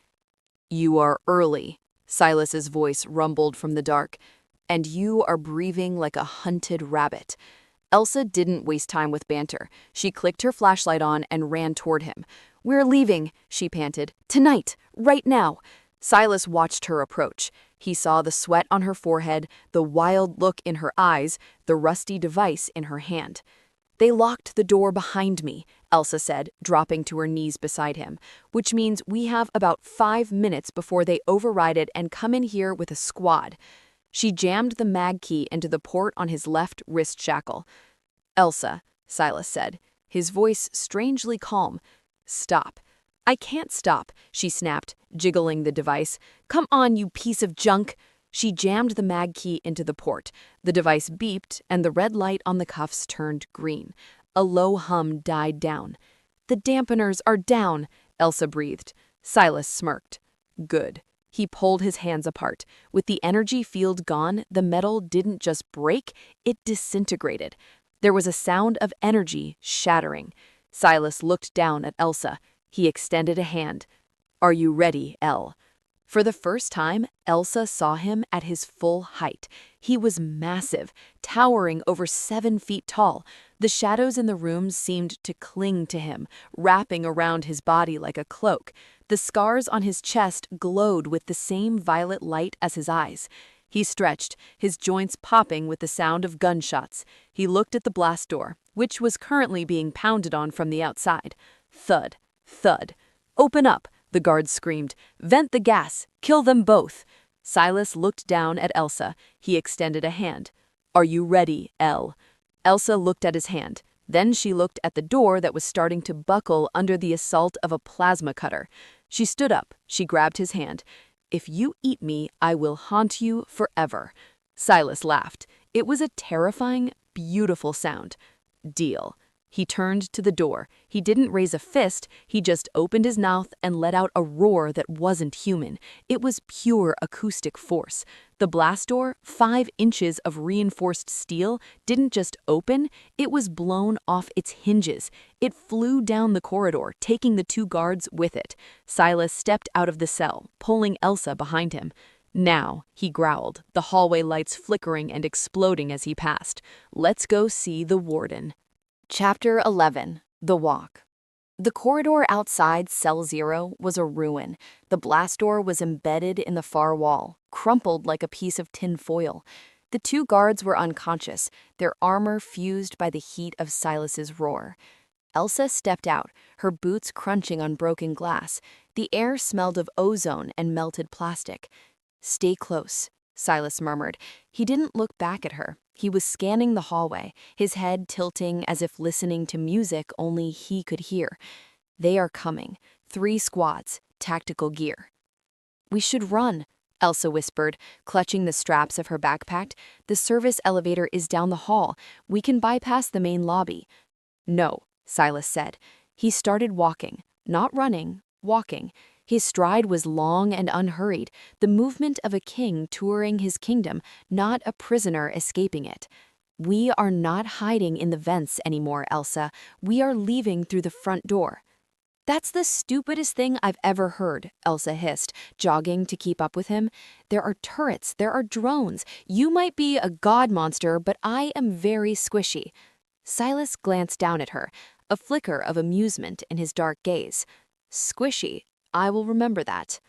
You are early, Silas's voice rumbled from the dark, and you are breathing like a hunted rabbit. Elsa didn't waste time with banter. She clicked her flashlight on and ran toward him. "We're leaving," she panted. "Tonight, right now." Silas watched her approach. He saw the sweat on her forehead, the wild look in her eyes, the rusty device in her hand. "They locked the door behind me," Elsa said, dropping to her knees beside him, "which means we have about 5 minutes before they override it and come in here with a squad." She jammed the mag key into the port on his left wrist shackle. "Elsa," Silas said, his voice strangely calm. "Stop." "I can't stop," she snapped, jiggling the device. "Come on, you piece of junk." She jammed the mag key into the port. The device beeped, and the red light on the cuffs turned green. A low hum died down. "The dampeners are down," Elsa breathed. Silas smirked. "Good." He pulled his hands apart. With the energy field gone, the metal didn't just break, it disintegrated. There was a sound of energy shattering. Silas looked down at Elsa. He extended a hand. "Are you ready, Elle?" For the first time, Elsa saw him at his full height. He was massive, towering over 7 feet tall. The shadows in the room seemed to cling to him, wrapping around his body like a cloak. The scars on his chest glowed with the same violet light as his eyes. He stretched, his joints popping with the sound of gunshots. He looked at the blast door, which was currently being pounded on from the outside. Thud, thud. "Open up!" the guards screamed. "Vent the gas! Kill them both!" Silas looked down at Elsa. He extended a hand. "Are you ready, Elle?" Elsa looked at his hand. Then she looked at the door that was starting to buckle under the assault of a plasma cutter. She stood up. She grabbed his hand. "If you eat me, I will haunt you forever." Silas laughed. It was a terrifying, beautiful sound. "Deal." He turned to the door. He didn't raise a fist, he just opened his mouth and let out a roar that wasn't human. It was pure acoustic force. The blast door, 5 inches of reinforced steel, didn't just open, it was blown off its hinges. It flew down the corridor, taking the 2 guards with it. Silas stepped out of the cell, pulling Elsa behind him. "Now," he growled, the hallway lights flickering and exploding as he passed. "Let's go see the warden." Chapter 11. The Walk. The corridor outside Cell 0 was a ruin. The blast door was embedded in the far wall, crumpled like a piece of tin foil. The 2 guards were unconscious, their armor fused by the heat of Silas's roar. Elsa stepped out, her boots crunching on broken glass. The air smelled of ozone and melted plastic. "Stay close," Silas murmured. He didn't look back at her. He was scanning the hallway, his head tilting as if listening to music only he could hear. "They are coming. 3 squads, tactical gear." "We should run," Elsa whispered, clutching the straps of her backpack. "The service elevator is down the hall. We can bypass the main lobby." "No," Silas said. He started walking, not running, walking. His stride was long and unhurried, the movement of a king touring his kingdom, not a prisoner escaping it. "We are not hiding in the vents anymore, Elsa. We are leaving through the front door." "That's the stupidest thing I've ever heard," Elsa hissed, jogging to keep up with him. "There are turrets, there are drones. You might be a god monster, but I am very squishy." Silas glanced down at her, a flicker of amusement in his dark gaze. "Squishy. I will remember that."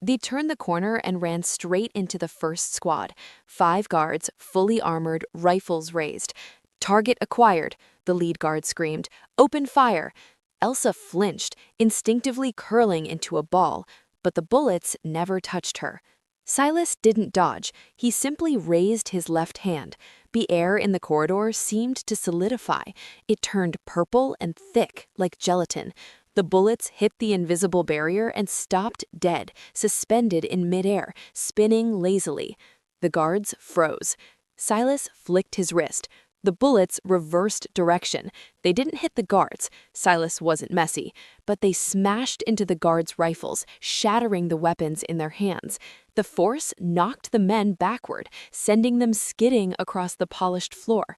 They turned the corner and ran straight into the first squad. 5 guards, fully armored, rifles raised. "Target acquired," the lead guard screamed. "Open fire." Elsa flinched, instinctively curling into a ball, but the bullets never touched her. Silas didn't dodge. He simply raised his left hand. The air in the corridor seemed to solidify. It turned purple and thick, like gelatin. The bullets hit the invisible barrier and stopped dead, suspended in midair, spinning lazily. The guards froze. Silas flicked his wrist. The bullets reversed direction. They didn't hit the guards. Silas wasn't messy, but they smashed into the guards' rifles, shattering the weapons in their hands. The force knocked the men backward, sending them skidding across the polished floor.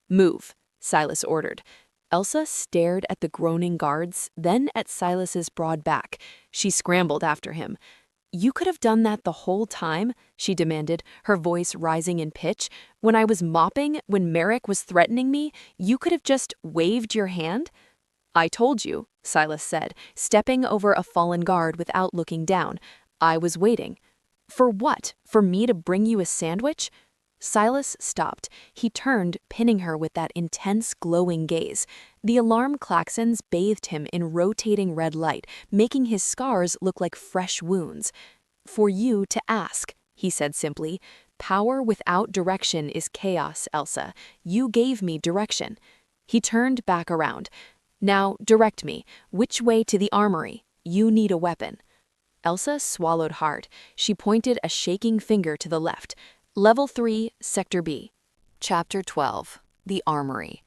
"Move," Silas ordered. Elsa stared at the groaning guards, then at Silas's broad back. She scrambled after him. You could have done that the whole time, she demanded, her voice rising in pitch. When I was mopping, when Merrick was threatening me, you could have just waved your hand? I told you, Silas said, stepping over a fallen guard without looking down. I was waiting. For what? For me to bring you a sandwich? Silas stopped. He turned, pinning her with that intense, glowing gaze. The alarm klaxons bathed him in rotating red light, making his scars look like fresh wounds. For you to ask, he said simply. Power without direction is chaos, Elsa. You gave me direction. He turned back around. Now, direct me. Which way to the armory? You need a weapon. Elsa swallowed hard. She pointed a shaking finger to the left. Level 3, Sector B. Chapter 12. The Armory.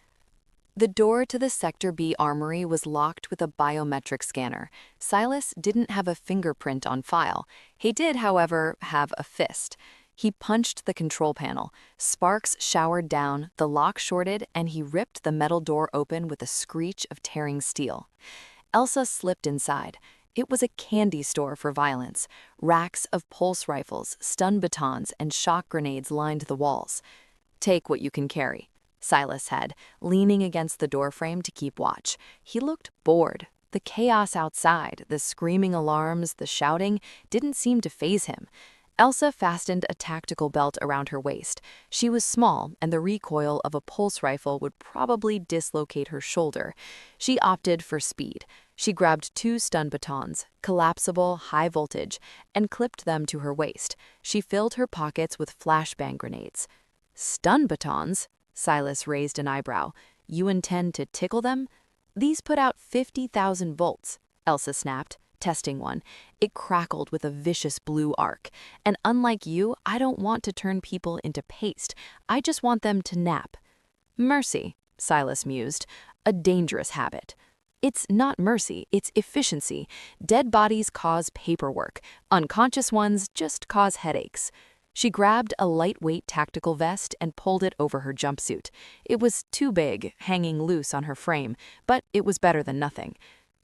The door to the Sector B armory was locked with a biometric scanner. Silas didn't have a fingerprint on file. He did, however, have a fist. He punched the control panel. Sparks showered down, the lock shorted, and he ripped the metal door open with a screech of tearing steel. Elsa slipped inside. It was a candy store for violence. Racks of pulse rifles, stun batons, and shock grenades lined the walls. Take what you can carry, Silas said, leaning against the doorframe to keep watch. He looked bored. The chaos outside, the screaming alarms, the shouting, didn't seem to faze him. Elsa fastened a tactical belt around her waist. She was small, and the recoil of a pulse rifle would probably dislocate her shoulder. She opted for speed. She grabbed 2 stun batons, collapsible, high voltage, and clipped them to her waist. She filled her pockets with flashbang grenades. Stun batons? Silas raised an eyebrow. You intend to tickle them? These put out 50,000 volts, Elsa snapped, testing one. It crackled with a vicious blue arc. And unlike you, I don't want to turn people into paste. I just want them to nap. Mercy, Silas mused. A dangerous habit. It's not mercy, it's efficiency. Dead bodies cause paperwork. Unconscious ones just cause headaches. She grabbed a lightweight tactical vest and pulled it over her jumpsuit. It was too big, hanging loose on her frame, but it was better than nothing.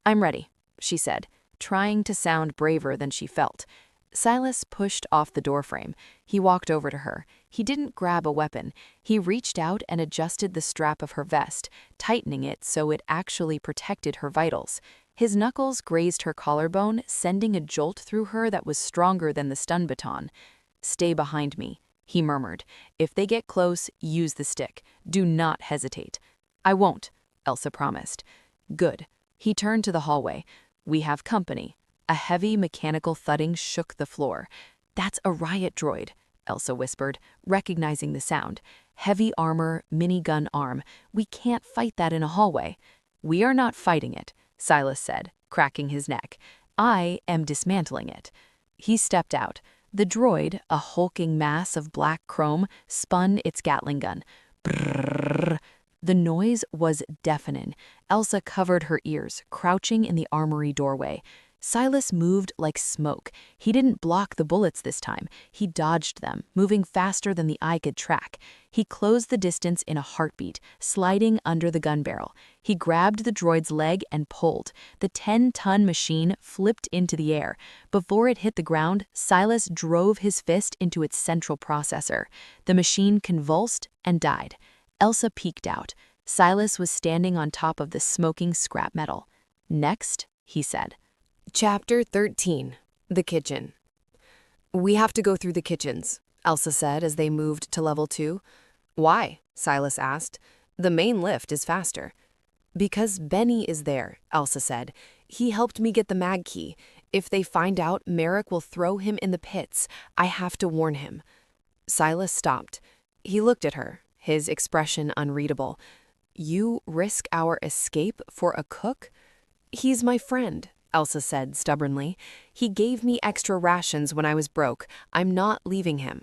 I'm ready, she said, trying to sound braver than she felt. Silas pushed off the doorframe. He walked over to her. He didn't grab a weapon. He reached out and adjusted the strap of her vest, tightening it so it actually protected her vitals. His knuckles grazed her collarbone, sending a jolt through her that was stronger than the stun baton. Stay behind me, he murmured. If they get close, use the stick. Do not hesitate. I won't, Elsa promised. Good. He turned to the hallway. We have company. A heavy mechanical thudding shook the floor. That's a riot droid, Elsa whispered, recognizing the sound. Heavy armor, minigun arm. We can't fight that in a hallway. We are not fighting it, Silas said, cracking his neck. I am dismantling it. He stepped out. The droid, a hulking mass of black chrome, spun its Gatling gun. Brrrr. The noise was deafening. Elsa covered her ears, crouching in the armory doorway. Silas moved like smoke. He didn't block the bullets this time. He dodged them, moving faster than the eye could track. He closed the distance in a heartbeat, sliding under the gun barrel. He grabbed the droid's leg and pulled. The 10-ton machine flipped into the air. Before it hit the ground, Silas drove his fist into its central processor. The machine convulsed and died. Elsa peeked out. Silas was standing on top of the smoking scrap metal. Next, he said. Chapter 13. The Kitchen. We have to go through the kitchens, Elsa said as they moved to level 2. Why? Silas asked. The main lift is faster. Because Benny is there, Elsa said. He helped me get the mag key. If they find out, Merrick will throw him in the pits. I have to warn him. Silas stopped. He looked at her, his expression unreadable. You risk our escape for a cook? He's my friend, Elsa said stubbornly. He gave me extra rations when I was broke. I'm not leaving him.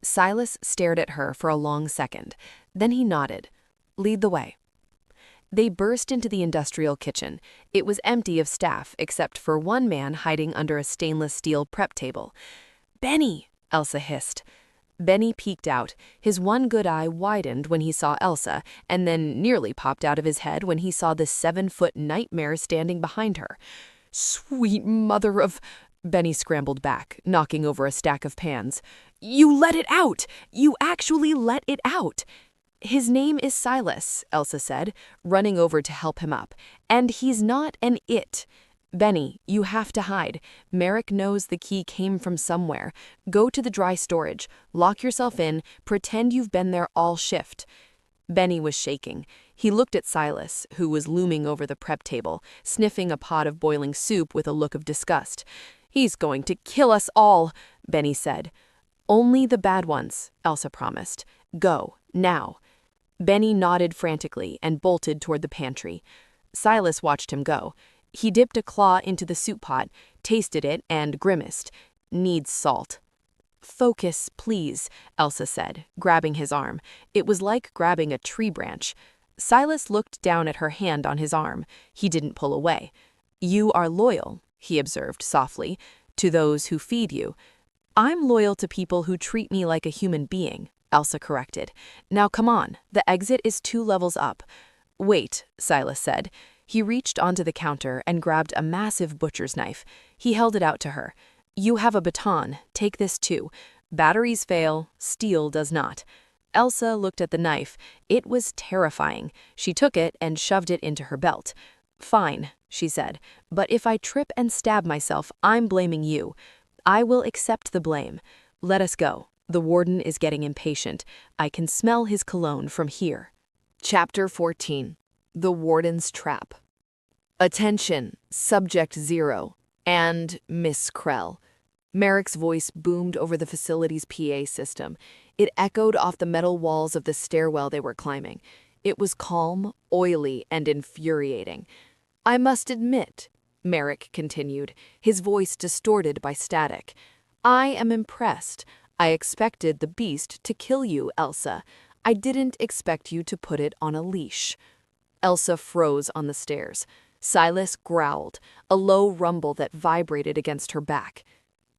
Silas stared at her for a long second. Then he nodded. Lead the way. They burst into the industrial kitchen. It was empty of staff except for one man hiding under a stainless steel prep table. Benny, Elsa hissed. Benny peeked out. His one good eye widened when he saw Elsa, and then nearly popped out of his head when he saw the 7-foot nightmare standing behind her. Sweet mother of... Benny scrambled back, knocking over a stack of pans. You let it out! You actually let it out! His name is Silas, Elsa said, running over to help him up. And he's not an it. Benny, you have to hide. Merrick knows the key came from somewhere. Go to the dry storage, lock yourself in, pretend you've been there all shift. Benny was shaking. He looked at Silas, who was looming over the prep table, sniffing a pot of boiling soup with a look of disgust. He's going to kill us all, Benny said. Only the bad ones, Elsa promised. Go, now. Benny nodded frantically and bolted toward the pantry. Silas watched him go. He dipped a claw into the soup pot, tasted it, and grimaced. Needs salt. Focus, please, Elsa said, grabbing his arm. It was like grabbing a tree branch. Silas looked down at her hand on his arm. He didn't pull away. You are loyal, he observed softly, to those who feed you. I'm loyal to people who treat me like a human being, Elsa corrected. Now come on, the exit is 2 levels up. Wait, Silas said. He reached onto the counter and grabbed a massive butcher's knife. He held it out to her. You have a baton, take this too. Batteries fail, steel does not. Elsa looked at the knife. It was terrifying. She took it and shoved it into her belt. Fine, she said, but if I trip and stab myself, I'm blaming you. I will accept the blame. Let us go. The warden is getting impatient. I can smell his cologne from here. Chapter 14. The Warden's Trap. Attention, Subject 0 and Miss Krell. Merrick's voice boomed over the facility's PA system. It echoed off the metal walls of the stairwell they were climbing. It was calm, oily, and infuriating. I must admit, Merrick continued, his voice distorted by static. I am impressed. I expected the beast to kill you, Elsa. I didn't expect you to put it on a leash. Elsa froze on the stairs. Silas growled, a low rumble that vibrated against her back.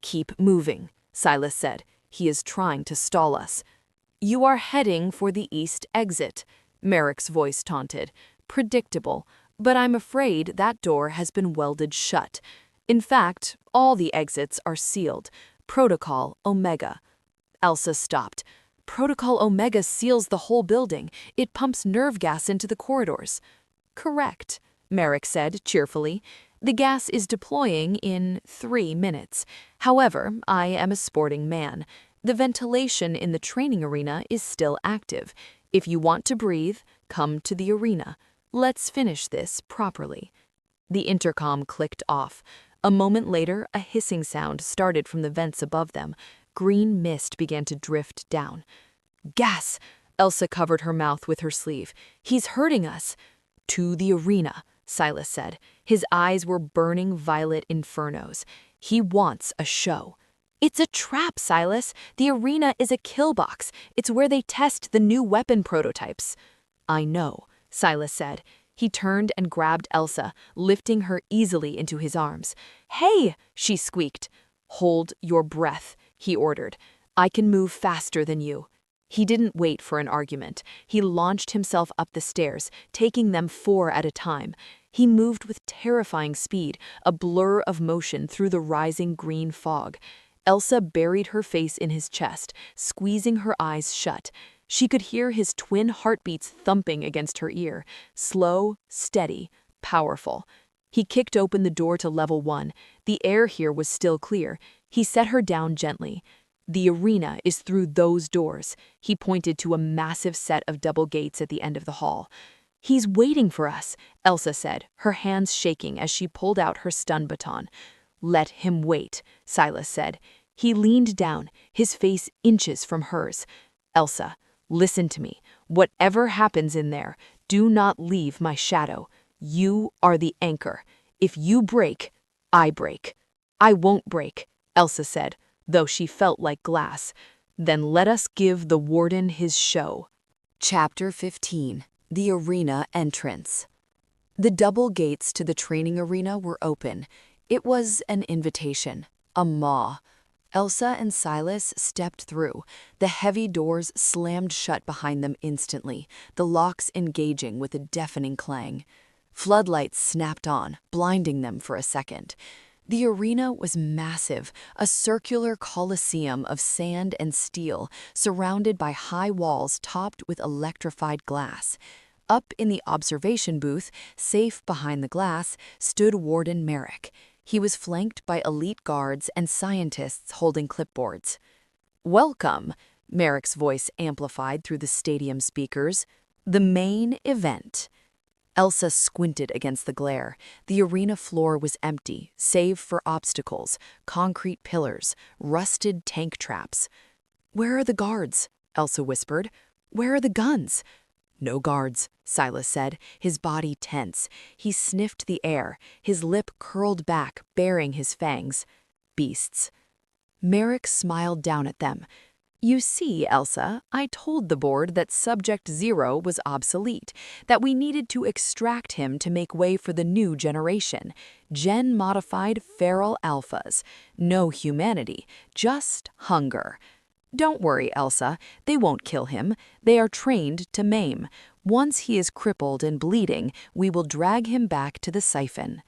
Keep moving, Silas said. He is trying to stall us. You are heading for the east exit, Merrick's voice taunted. Predictable, but I'm afraid that door has been welded shut. In fact, all the exits are sealed. Protocol Omega. Elsa stopped. Protocol Omega seals the whole building. It pumps nerve gas into the corridors. Correct, Merrick said cheerfully. The gas is deploying in 3 minutes. However, I am a sporting man. The ventilation in the training arena is still active. If you want to breathe, come to the arena. Let's finish this properly. The intercom clicked off. A moment later, a hissing sound started from the vents above them. Green mist began to drift down. Gas! Elsa covered her mouth with her sleeve. He's hurting us. To the arena, Silas said. His eyes were burning violet infernos. He wants a show. It's a trap, Silas. The arena is a kill box. It's where they test the new weapon prototypes. I know, Silas said. He turned and grabbed Elsa, lifting her easily into his arms. Hey, she squeaked. Hold your breath, he ordered. I can move faster than you. He didn't wait for an argument. He launched himself up the stairs, taking them 4 at a time. He moved with terrifying speed, a blur of motion through the rising green fog. Elsa buried her face in his chest, squeezing her eyes shut. She could hear his twin heartbeats thumping against her ear, slow, steady, powerful. He kicked open the door to level 1. The air here was still clear. He set her down gently. The arena is through those doors. He pointed to a massive set of double gates at the end of the hall. He's waiting for us, Elsa said, her hands shaking as she pulled out her stun baton. Let him wait, Silas said. He leaned down, his face inches from hers. Elsa, listen to me. Whatever happens in there, do not leave my shadow. You are the anchor. If you break, I break. I won't break, Elsa said, though she felt like glass. Then let us give the warden his show. Chapter 15. The Arena Entrance. The double gates to the training arena were open. It was an invitation, a maw. Elsa and Silas stepped through. The heavy doors slammed shut behind them instantly, the locks engaging with a deafening clang. Floodlights snapped on, blinding them for a second. The arena was massive, a circular coliseum of sand and steel, surrounded by high walls topped with electrified glass. Up in the observation booth, safe behind the glass, stood Warden Merrick. He was flanked by elite guards and scientists holding clipboards. "Welcome," Merrick's voice amplified through the stadium speakers. "The main event." Elsa squinted against the glare. The arena floor was empty, save for obstacles, concrete pillars, rusted tank traps. "Where are the guards?" Elsa whispered. "Where are the guns?" "No guards," Silas said, his body tense. He sniffed the air, his lip curled back, baring his fangs. "Beasts." Merrick smiled down at them. "You see, Elsa, I told the board that Subject Zero was obsolete, that we needed to extract him to make way for the new generation. Gen-modified feral alphas. No humanity, just hunger. Don't worry, Elsa, they won't kill him. They are trained to maim. Once he is crippled and bleeding, we will drag him back to the siphon."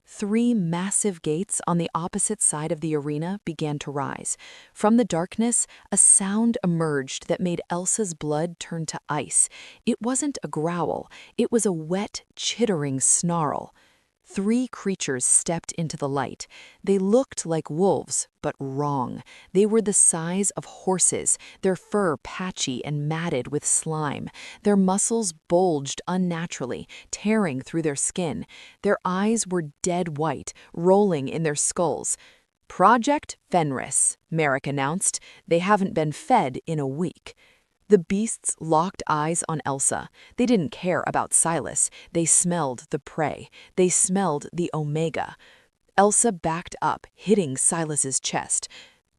3 massive gates on the opposite side of the arena began to rise. From the darkness, a sound emerged that made Elsa's blood turn to ice. It wasn't a growl, it was a wet, chittering snarl. 3 creatures stepped into the light. They looked like wolves, but wrong. They were the size of horses, their fur patchy and matted with slime. Their muscles bulged unnaturally, tearing through their skin. Their eyes were dead white, rolling in their skulls. "Project Fenris," Merrick announced. "They haven't been fed in a week." The beasts locked eyes on Elsa. They didn't care about Silas. They smelled the prey. They smelled the Omega. Elsa backed up, hitting Silas's chest.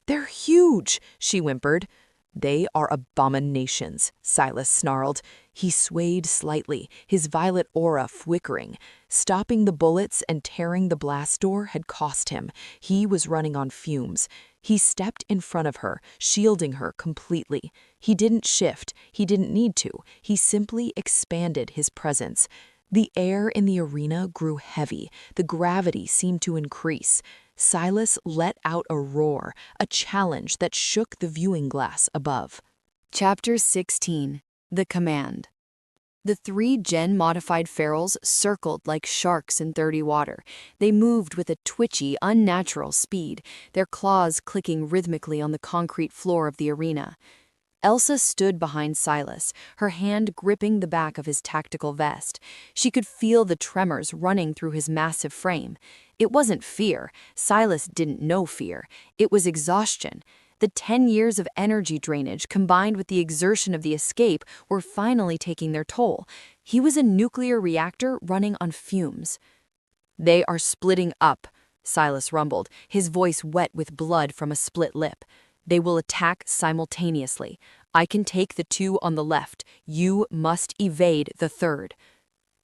"They're huge," she whimpered. "They are abominations," Silas snarled. He swayed slightly, his violet aura flickering. Stopping the bullets and tearing the blast door had cost him. He was running on fumes. He stepped in front of her, shielding her completely. He didn't shift. He didn't need to. He simply expanded his presence. The air in the arena grew heavy. The gravity seemed to increase. Silas let out a roar, a challenge that shook the viewing glass above. Chapter 16. The Command. The 3 gen-modified ferals circled like sharks in dirty water. They moved with a twitchy, unnatural speed, their claws clicking rhythmically on the concrete floor of the arena. Elsa stood behind Silas, her hand gripping the back of his tactical vest. She could feel the tremors running through his massive frame. It wasn't fear. Silas didn't know fear. It was exhaustion. The 10 years of energy drainage combined with the exertion of the escape were finally taking their toll. He was a nuclear reactor running on fumes. "They are splitting up," Silas rumbled, his voice wet with blood from a split lip. "They will attack simultaneously. I can take the 2 on the left. You must evade the 3rd.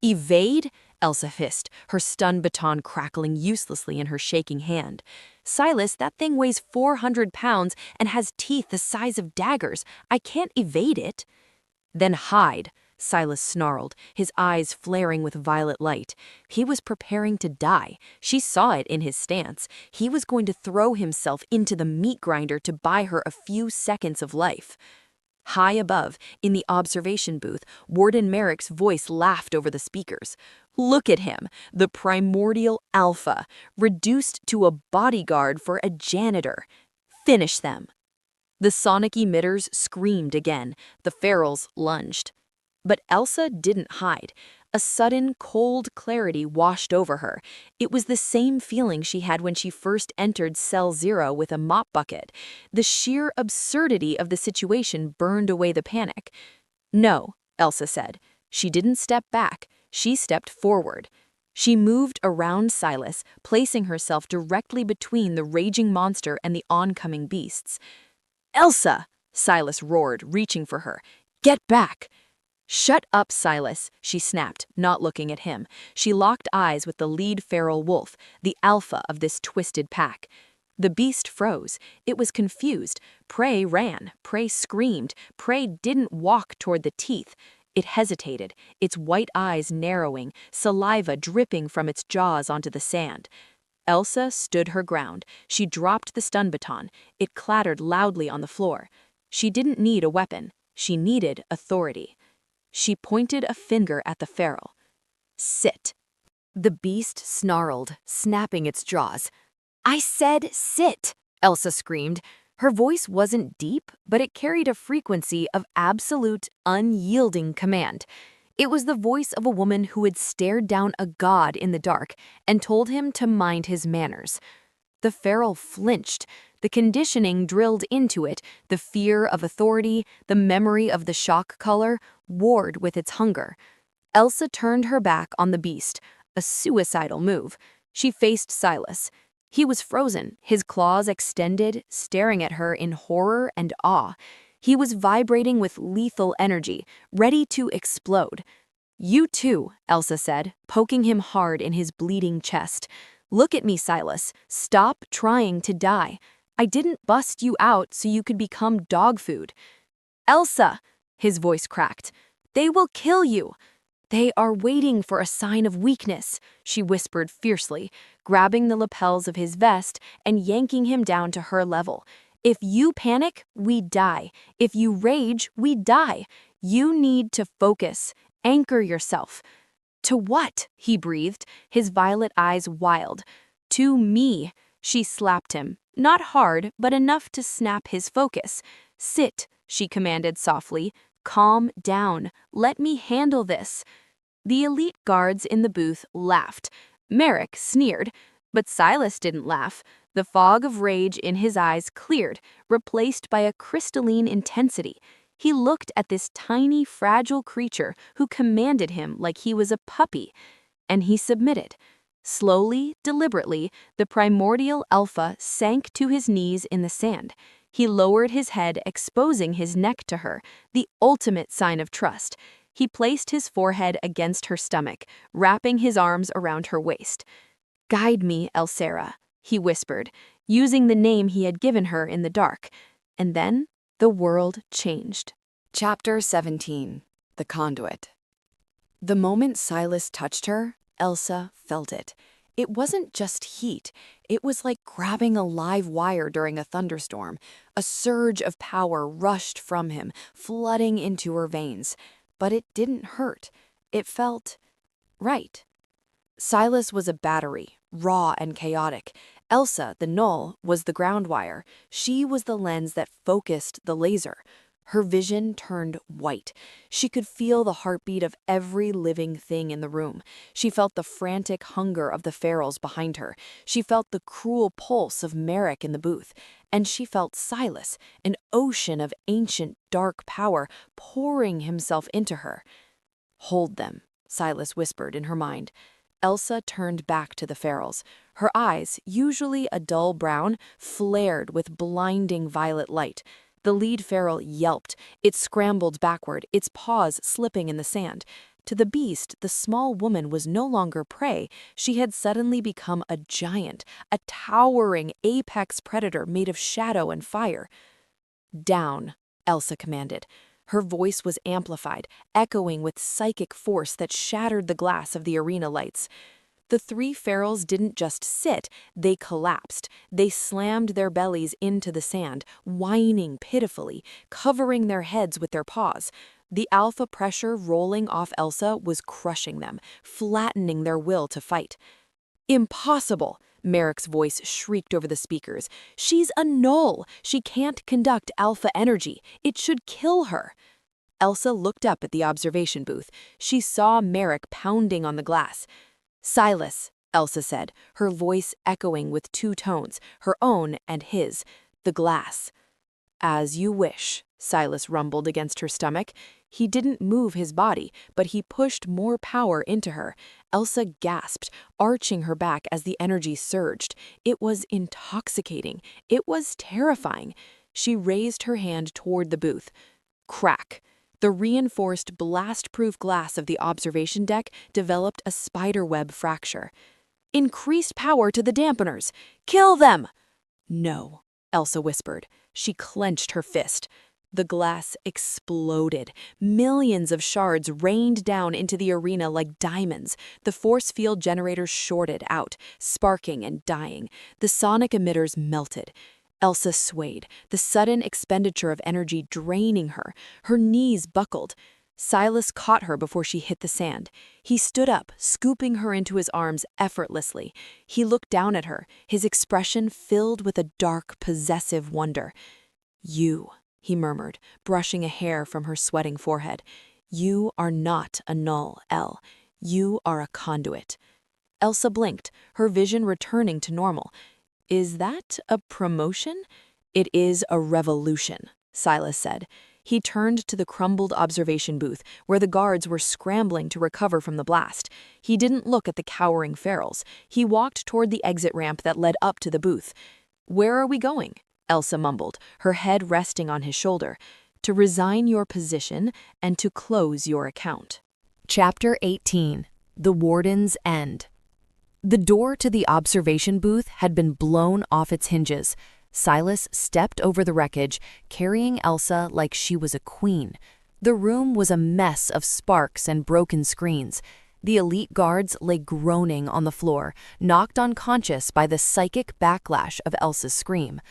"Evade?" Elsa hissed, her stun baton crackling uselessly in her shaking hand. "Silas, that thing weighs 400 pounds and has teeth the size of daggers. I can't evade it." "Then hide," Silas snarled, his eyes flaring with violet light. He was preparing to die. She saw it in his stance. He was going to throw himself into the meat grinder to buy her a few seconds of life. High above, in the observation booth, Warden Merrick's voice laughed over the speakers. "Look at him, the primordial alpha, reduced to a bodyguard for a janitor. Finish them." The sonic emitters screamed again. The ferals lunged. But Elsa didn't hide. A sudden, cold clarity washed over her. It was the same feeling she had when she first entered Cell Zero with a mop bucket. The sheer absurdity of the situation burned away the panic. "No," Elsa said. She didn't step back. She stepped forward. She moved around Silas, placing herself directly between the raging monster and the oncoming beasts. "Elsa!" Silas roared, reaching for her. "Get back!" "Shut up, Silas," she snapped, not looking at him. She locked eyes with the lead feral wolf, the alpha of this twisted pack. The beast froze. It was confused. Prey ran. Prey screamed. Prey didn't walk toward the teeth. It hesitated, its white eyes narrowing, saliva dripping from its jaws onto the sand. Elsa stood her ground. She dropped the stun baton. It clattered loudly on the floor. She didn't need a weapon. She needed authority. She pointed a finger at the feral. Sit. The beast snarled, snapping its jaws. I said sit, Elsa screamed. Her voice wasn't deep, but it carried a frequency of absolute, unyielding command. It was the voice of a woman who had stared down a god in the dark and told him to mind his manners. The feral flinched. The conditioning drilled into it, the fear of authority, the memory of the shock color, warred with its hunger. Elsa turned her back on the beast, a suicidal move. She faced Silas. He was frozen, his claws extended, staring at her in horror and awe. He was vibrating with lethal energy, ready to explode. You too, Elsa said, poking him hard in his bleeding chest. Look at me, Silas. Stop trying to die. I didn't bust you out so you could become dog food. Elsa, his voice cracked. They will kill you. They are waiting for a sign of weakness, she whispered fiercely, grabbing the lapels of his vest and yanking him down to her level. If you panic, we die. If you rage, we die. You need to focus. Anchor yourself. To what? He breathed, his violet eyes wild. To me, she slapped him. Not hard, but enough to snap his focus. Sit, she commanded softly. Calm down. Let me handle this. The elite guards in the booth laughed. Merrick sneered, but Silas didn't laugh. The fog of rage in his eyes cleared, replaced by a crystalline intensity. He looked at this tiny, fragile creature who commanded him like he was a puppy, and he submitted. Slowly, deliberately, the primordial alpha sank to his knees in the sand. He lowered his head, exposing his neck to her, the ultimate sign of trust. He placed his forehead against her stomach, wrapping his arms around her waist. Guide me, Elsera, he whispered, using the name he had given her in the dark. And then the world changed. Chapter 17. The Conduit. The moment Silas touched her, Elsa felt it. It wasn't just heat. It was like grabbing a live wire during a thunderstorm. A surge of power rushed from him, flooding into her veins. But it didn't hurt. It felt right. Silas was a battery, raw and chaotic. Elsa, the null, was the ground wire. She was the lens that focused the laser. Her vision turned white. She could feel the heartbeat of every living thing in the room. She felt the frantic hunger of the ferals behind her. She felt the cruel pulse of Merrick in the booth. And she felt Silas, an ocean of ancient dark power, pouring himself into her. Hold them, Silas whispered in her mind. Elsa turned back to the ferals. Her eyes, usually a dull brown, flared with blinding violet light. The lead feral yelped. It scrambled backward, its paws slipping in the sand. To the beast, the small woman was no longer prey. She had suddenly become a giant, a towering apex predator made of shadow and fire. Down, Elsa commanded. Her voice was amplified, echoing with psychic force that shattered the glass of the arena lights. The three ferals didn't just sit, they collapsed. They slammed their bellies into the sand, whining pitifully, covering their heads with their paws. The alpha pressure rolling off Elsa was crushing them, flattening their will to fight. Impossible! Merrick's voice shrieked over the speakers. She's a null! She can't conduct alpha energy. It should kill her. Elsa looked up at the observation booth. She saw Merrick pounding on the glass. Silas, Elsa said, her voice echoing with two tones, her own and his, the glass. As you wish, Silas rumbled against her stomach. He didn't move his body, but he pushed more power into her. Elsa gasped, arching her back as the energy surged. It was intoxicating. It was terrifying. She raised her hand toward the booth. Crack. The reinforced blast-proof glass of the observation deck developed a spiderweb fracture. Increased power to the dampeners. Kill them! No, Elsa whispered. She clenched her fist. The glass exploded. Millions of shards rained down into the arena like diamonds. The force field generators shorted out, sparking and dying. The sonic emitters melted. Elsa swayed, the sudden expenditure of energy draining her. Her knees buckled. Silas caught her before she hit the sand. He stood up, scooping her into his arms effortlessly. He looked down at her, his expression filled with a dark, possessive wonder. "You," he murmured, brushing a hair from her sweating forehead. "You are not a null, El. You are a conduit." Elsa blinked, her vision returning to normal. "Is that a promotion?" "It is a revolution," Silas said. He turned to the crumbled observation booth, where the guards were scrambling to recover from the blast. He didn't look at the cowering ferals. He walked toward the exit ramp that led up to the booth. "Where are we going?" Elsa mumbled, her head resting on his shoulder. "To resign your position and to close your account." Chapter 18. The Warden's End. The door to the observation booth had been blown off its hinges. Silas stepped over the wreckage, carrying Elsa like she was a queen. The room was a mess of sparks and broken screens. The elite guards lay groaning on the floor, knocked unconscious by the psychic backlash of Elsa's scream.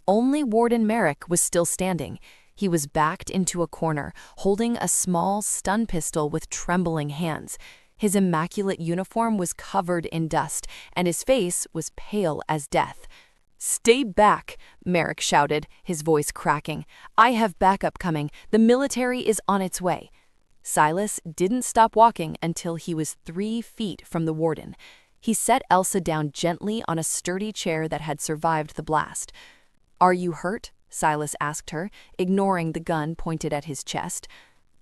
Only Warden Merrick was still standing. He was backed into a corner, holding a small stun pistol with trembling hands. His immaculate uniform was covered in dust, and his face was pale as death. "Stay back," Merrick shouted, his voice cracking. "I have backup coming. The military is on its way." Silas didn't stop walking until he was 3 feet from the warden. He set Elsa down gently on a sturdy chair that had survived the blast. "Are you hurt?" Silas asked her, ignoring the gun pointed at his chest.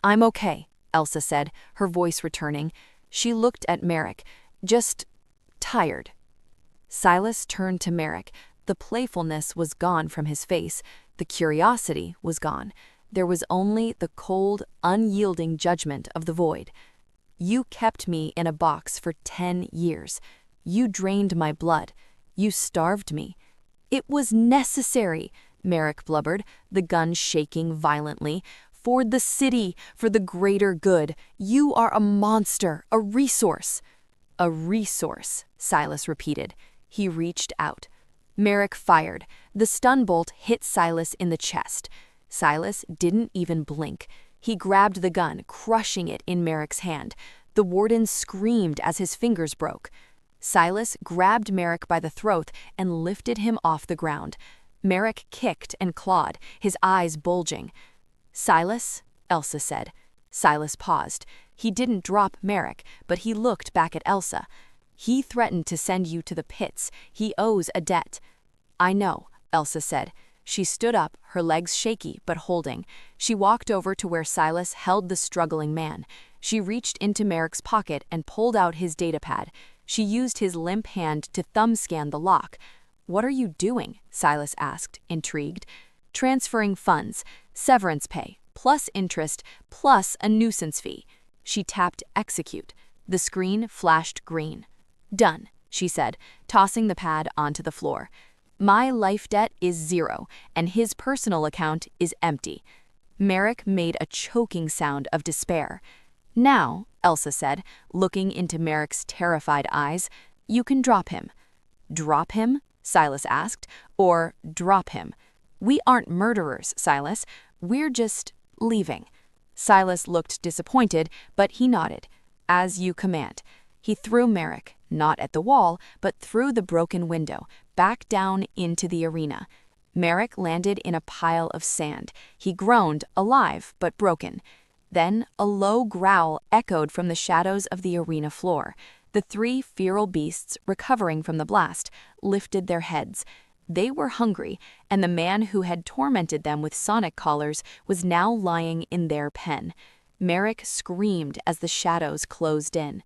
"I'm okay," Elsa said, her voice returning. She looked at Merrick, just tired. Silas turned to Merrick. The playfulness was gone from his face. The curiosity was gone. There was only the cold, unyielding judgment of the void. "You kept me in a box for 10 years. You drained my blood. You starved me." "It was necessary," Merrick blubbered, the gun shaking violently. "For the city, for the greater good. You are a monster, a resource." "A resource," Silas repeated. He reached out. Merrick fired. The stun bolt hit Silas in the chest. Silas didn't even blink. He grabbed the gun, crushing it in Merrick's hand. The warden screamed as his fingers broke. Silas grabbed Merrick by the throat and lifted him off the ground. Merrick kicked and clawed, his eyes bulging. "Silas," Elsa said. Silas paused. He didn't drop Merrick, but he looked back at Elsa. "He threatened to send you to the pits. He owes a debt." "I know," Elsa said. She stood up, her legs shaky but holding. She walked over to where Silas held the struggling man. She reached into Merrick's pocket and pulled out his datapad. She used his limp hand to thumb scan the lock. "What are you doing?" Silas asked, intrigued. "Transferring funds, severance pay, plus interest, plus a nuisance fee." She tapped execute. The screen flashed green. "Done," she said, tossing the pad onto the floor. "My life debt is 0, and his personal account is empty." Merrick made a choking sound of despair. "Now," Elsa said, looking into Merrick's terrified eyes, "you can drop him." "Drop him?" Silas asked. "Or drop him?" "We aren't murderers, Silas. We're just leaving." Silas looked disappointed, but he nodded. "As you command." He threw Merrick, not at the wall, but through the broken window, back down into the arena. Merrick landed in a pile of sand. He groaned, alive but broken. Then a low growl echoed from the shadows of the arena floor. The 3 feral beasts, recovering from the blast, lifted their heads. They were hungry, and the man who had tormented them with sonic collars was now lying in their pen. Merrick screamed as the shadows closed in.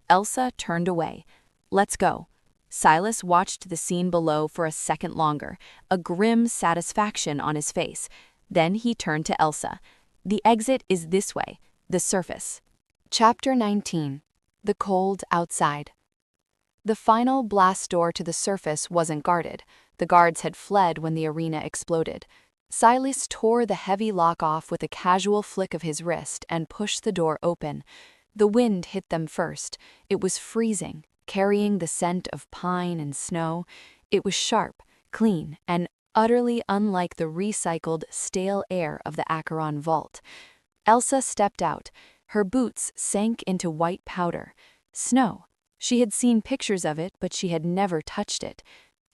Elsa turned away. "Let's go." Silas watched the scene below for a second longer, a grim satisfaction on his face. Then he turned to Elsa. "The exit is this way, the surface." Chapter 19. The Cold Outside. The final blast door to the surface wasn't guarded. The guards had fled when the arena exploded. Silas tore the heavy lock off with a casual flick of his wrist and pushed the door open. The wind hit them first. It was freezing, carrying the scent of pine and snow. It was sharp, clean, and utterly unlike the recycled, stale air of the Acheron vault. Elsa stepped out. Her boots sank into white powder. Snow. She had seen pictures of it, but she had never touched it.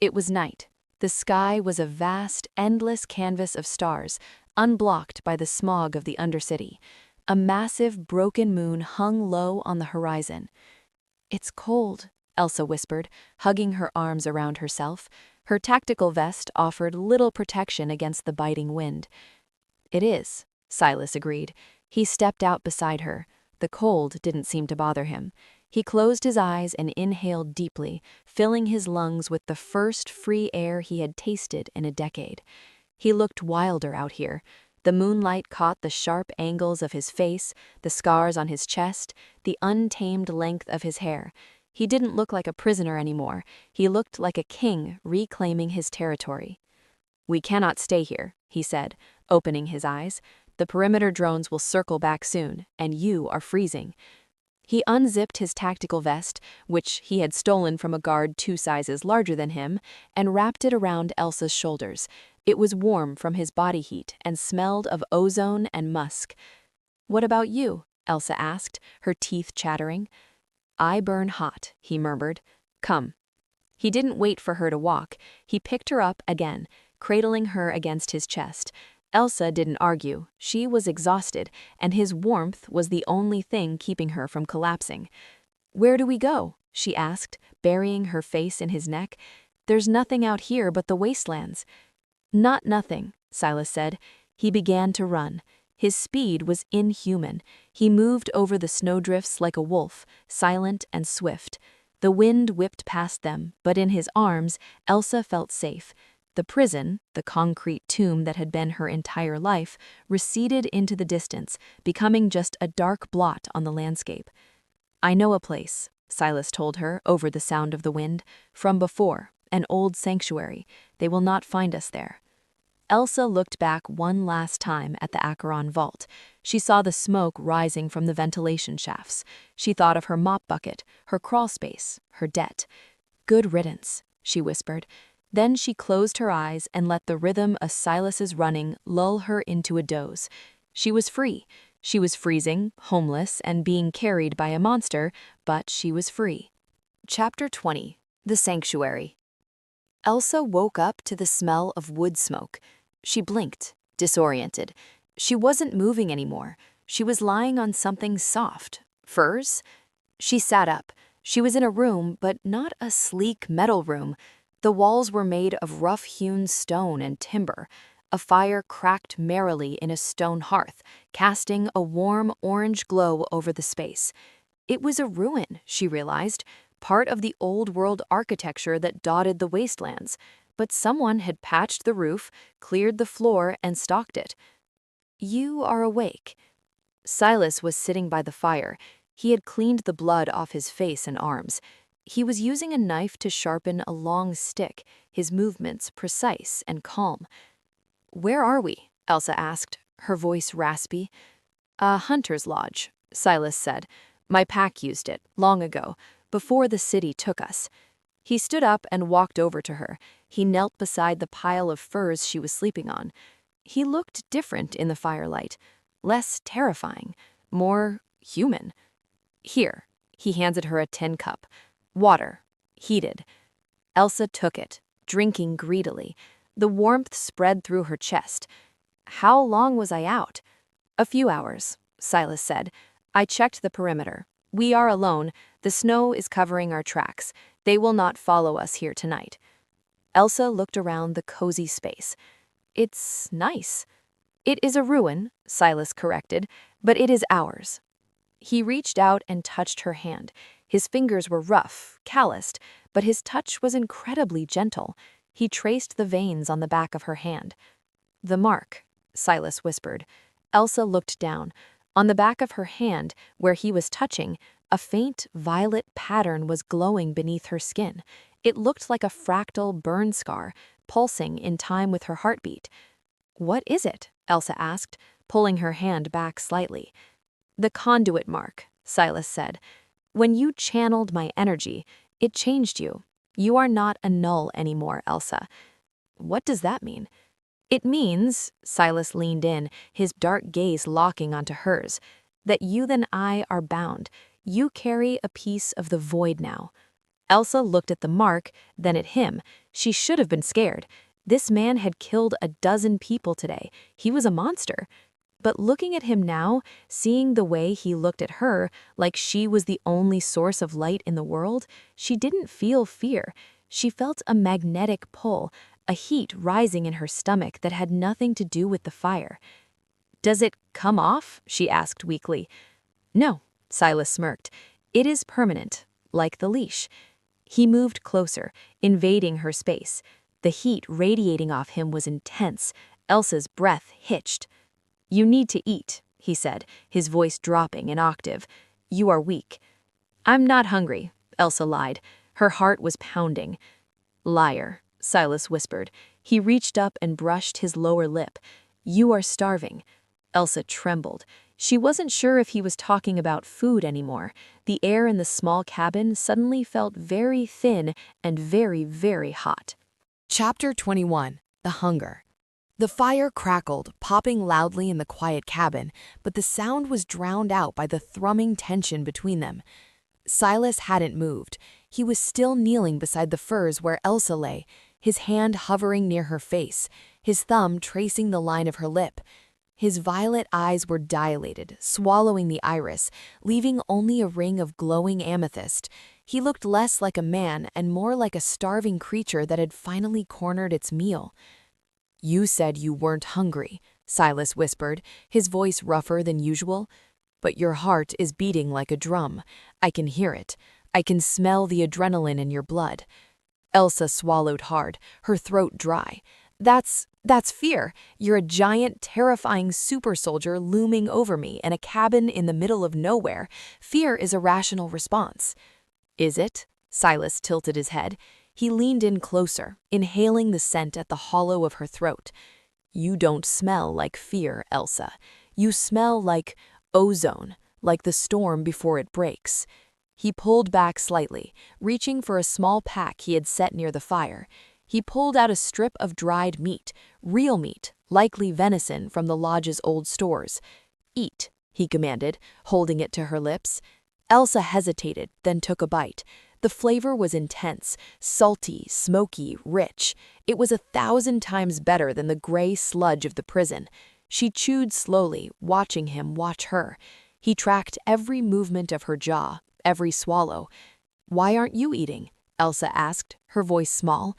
It was night. The sky was a vast, endless canvas of stars, unblocked by the smog of the Undercity. A massive, broken moon hung low on the horizon. "It's cold," Elsa whispered, hugging her arms around herself. Her tactical vest offered little protection against the biting wind. "It is," Silas agreed. He stepped out beside her. The cold didn't seem to bother him. He closed his eyes and inhaled deeply, filling his lungs with the first free air he had tasted in a decade. He looked wilder out here. The moonlight caught the sharp angles of his face, the scars on his chest, the untamed length of his hair. He didn't look like a prisoner anymore. He looked like a king reclaiming his territory. "We cannot stay here," he said, opening his eyes. "The perimeter drones will circle back soon, and you are freezing." He unzipped his tactical vest, which he had stolen from a guard 2 sizes larger than him, and wrapped it around Elsa's shoulders. It was warm from his body heat and smelled of ozone and musk. "What about you?" Elsa asked, her teeth chattering. "I burn hot," he murmured. "Come." He didn't wait for her to walk. He picked her up again, cradling her against his chest. Elsa didn't argue. She was exhausted, and his warmth was the only thing keeping her from collapsing. "Where do we go?" she asked, burying her face in his neck. "There's nothing out here but the wastelands." "Not nothing," Silas said. He began to run. His speed was inhuman. He moved over the snowdrifts like a wolf, silent and swift. The wind whipped past them, but in his arms, Elsa felt safe. The prison, the concrete tomb that had been her entire life, receded into the distance, becoming just a dark blot on the landscape. "I know a place," Silas told her over the sound of the wind. "From before, an old sanctuary. They will not find us there." Elsa looked back one last time at the Acheron vault. She saw the smoke rising from the ventilation shafts. She thought of her mop bucket, her crawl space, her debt. "Good riddance," she whispered. Then she closed her eyes and let the rhythm of Silas's running lull her into a doze. She was free. She was freezing, homeless, and being carried by a monster, but she was free. Chapter 20. The Sanctuary. Elsa woke up to the smell of wood smoke. She blinked, disoriented. She wasn't moving anymore. She was lying on something soft. Furs? She sat up. She was in a room, but not a sleek metal room. The walls were made of rough-hewn stone and timber. A fire cracked merrily in a stone hearth, casting a warm orange glow over the space. It was a ruin, she realized, part of the old-world architecture that dotted the wastelands. But someone had patched the roof, cleared the floor, and stocked it. "You are awake." Silas was sitting by the fire. He had cleaned the blood off his face and arms. He was using a knife to sharpen a long stick, his movements precise and calm. "Where are we?" Elsa asked, her voice raspy. "A hunter's lodge," Silas said. "My pack used it, long ago, before the city took us." He stood up and walked over to her. He knelt beside the pile of furs she was sleeping on. He looked different in the firelight, less terrifying, more human. "Here," he handed her a tin cup. Water, heated. Elsa took it, drinking greedily. The warmth spread through her chest. "How long was I out?" "A few hours," Silas said. "I checked the perimeter. We are alone. The snow is covering our tracks. They will not follow us here tonight." Elsa looked around the cozy space. "It's nice." "It is a ruin," Silas corrected, "but it is ours." He reached out and touched her hand. His fingers were rough, calloused, but his touch was incredibly gentle. He traced the veins on the back of her hand. "The mark," Silas whispered. Elsa looked down. On the back of her hand, where he was touching, a faint violet pattern was glowing beneath her skin. It looked like a fractal burn scar, pulsing in time with her heartbeat. What is it? Elsa asked, pulling her hand back slightly. The conduit mark, Silas said. When you channeled my energy, it changed you. You are not a null anymore, Elsa. What does that mean? It means, Silas leaned in, his dark gaze locking onto hers, that you and I are bound. You carry a piece of the void now. Elsa looked at the mark, then at him. She should have been scared. This man had killed 12 people today. He was a monster. But looking at him now, seeing the way he looked at her, like she was the only source of light in the world, she didn't feel fear. She felt a magnetic pull, a heat rising in her stomach that had nothing to do with the fire. Does it come off? She asked weakly. No, Silas smirked. It is permanent, like the leash. He moved closer, invading her space. The heat radiating off him was intense. Elsa's breath hitched. You need to eat, he said, his voice dropping an octave. You are weak. I'm not hungry, Elsa lied. Her heart was pounding. Liar, Silas whispered. He reached up and brushed his lower lip. You are starving. Elsa trembled. She wasn't sure if he was talking about food anymore. The air in the small cabin suddenly felt very thin and very, very hot. Chapter 21. The Hunger. The fire crackled, popping loudly in the quiet cabin, but the sound was drowned out by the thrumming tension between them. Silas hadn't moved. He was still kneeling beside the furs where Elsa lay, his hand hovering near her face, his thumb tracing the line of her lip. His violet eyes were dilated, swallowing the iris, leaving only a ring of glowing amethyst. He looked less like a man and more like a starving creature that had finally cornered its meal. You said you weren't hungry, Silas whispered, his voice rougher than usual. But your heart is beating like a drum. I can hear it. I can smell the adrenaline in your blood. Elsa swallowed hard, her throat dry. That's fear. You're a giant, terrifying super soldier looming over me in a cabin in the middle of nowhere. Fear is a rational response. Is it? Silas tilted his head. He leaned in closer, inhaling the scent at the hollow of her throat. You don't smell like fear, Elsa. You smell like ozone, like the storm before it breaks. He pulled back slightly, reaching for a small pack he had set near the fire. He pulled out a strip of dried meat, real meat, likely venison from the lodge's old stores. Eat, he commanded, holding it to her lips. Elsa hesitated, then took a bite. The flavor was intense, salty, smoky, rich. It was 1,000 times better than the gray sludge of the prison. She chewed slowly, watching him watch her. He tracked every movement of her jaw, every swallow. Why aren't you eating? Elsa asked, her voice small.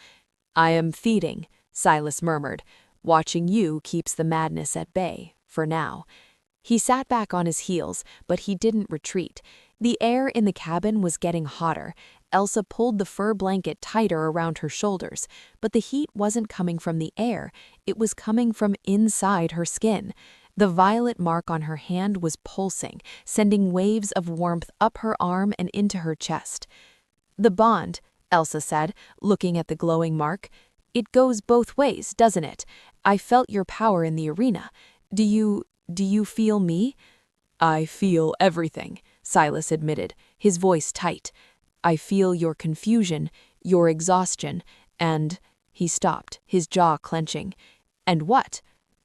I am feeding, Silas murmured. Watching you keeps the madness at bay, for now. He sat back on his heels, but he didn't retreat. The air in the cabin was getting hotter. Elsa pulled the fur blanket tighter around her shoulders, but the heat wasn't coming from the air. It was coming from inside her skin. The violet mark on her hand was pulsing, sending waves of warmth up her arm and into her chest. The bond, Elsa said, looking at the glowing mark. It goes both ways, doesn't it? I felt your power in the arena. Do you feel me? I feel everything, Silas admitted, his voice tight. I feel your confusion, your exhaustion, and... He stopped, his jaw clenching. And what?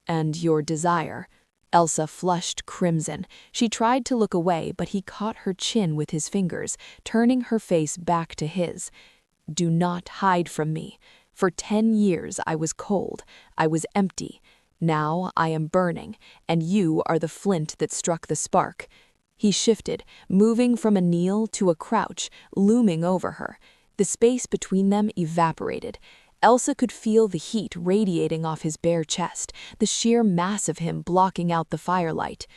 And your desire. Elsa flushed crimson. She tried to look away, but he caught her chin with his fingers, turning her face back to his. Do not hide from me. For 10 years I was cold. I was empty. Now I am burning, and you are the flint that struck the spark. He shifted, moving from a kneel to a crouch, looming over her. The space between them evaporated. Elsa could feel the heat radiating off his bare chest, the sheer mass of him blocking out the firelight.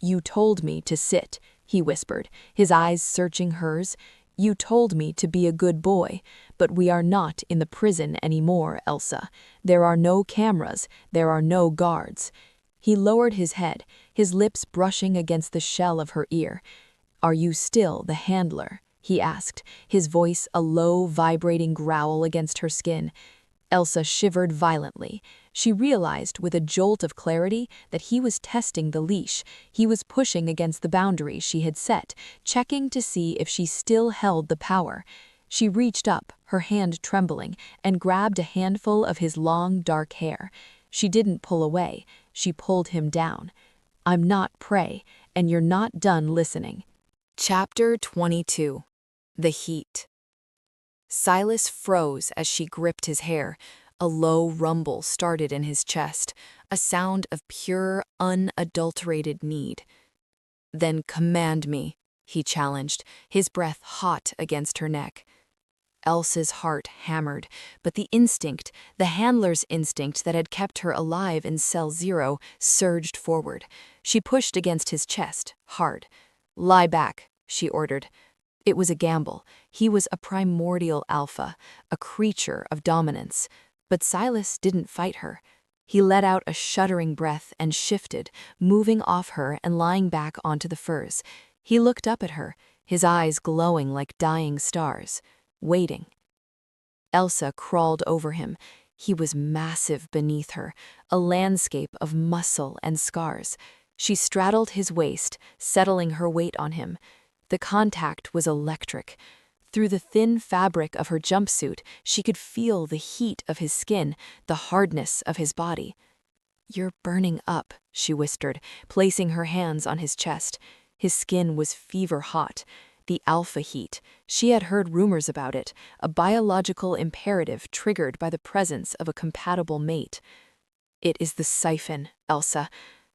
You told me to sit, he whispered, his eyes searching hers. You told me to be a good boy, but we are not in the prison anymore, Elsa. There are no cameras, there are no guards. He lowered his head, his lips brushing against the shell of her ear. Are you still the handler? He asked, his voice a low, vibrating growl against her skin. Elsa shivered violently. She realized with a jolt of clarity that he was testing the leash. He was pushing against the boundaries she had set, checking to see if she still held the power. She reached up, her hand trembling, and grabbed a handful of his long, dark hair. She didn't pull away. She pulled him down. "I'm not prey, and you're not done listening." Chapter 22. The Heat. Silas froze as she gripped his hair. A low rumble started in his chest, a sound of pure, unadulterated need. "Then command me," he challenged, his breath hot against her neck. Elsa's heart hammered, but the instinct, the handler's instinct that had kept her alive in Cell 0, surged forward. She pushed against his chest, hard. "Lie back," she ordered. It was a gamble. He was a primordial alpha, a creature of dominance. But Silas didn't fight her. He let out a shuddering breath and shifted, moving off her and lying back onto the furs. He looked up at her, his eyes glowing like dying stars, waiting. Elsa crawled over him. He was massive beneath her, a landscape of muscle and scars. She straddled his waist, settling her weight on him. The contact was electric. Through the thin fabric of her jumpsuit, she could feel the heat of his skin, the hardness of his body. "You're burning up," she whispered, placing her hands on his chest. His skin was fever hot. The alpha heat. She had heard rumors about it, a biological imperative triggered by the presence of a compatible mate. "It is the siphon, Elsa,"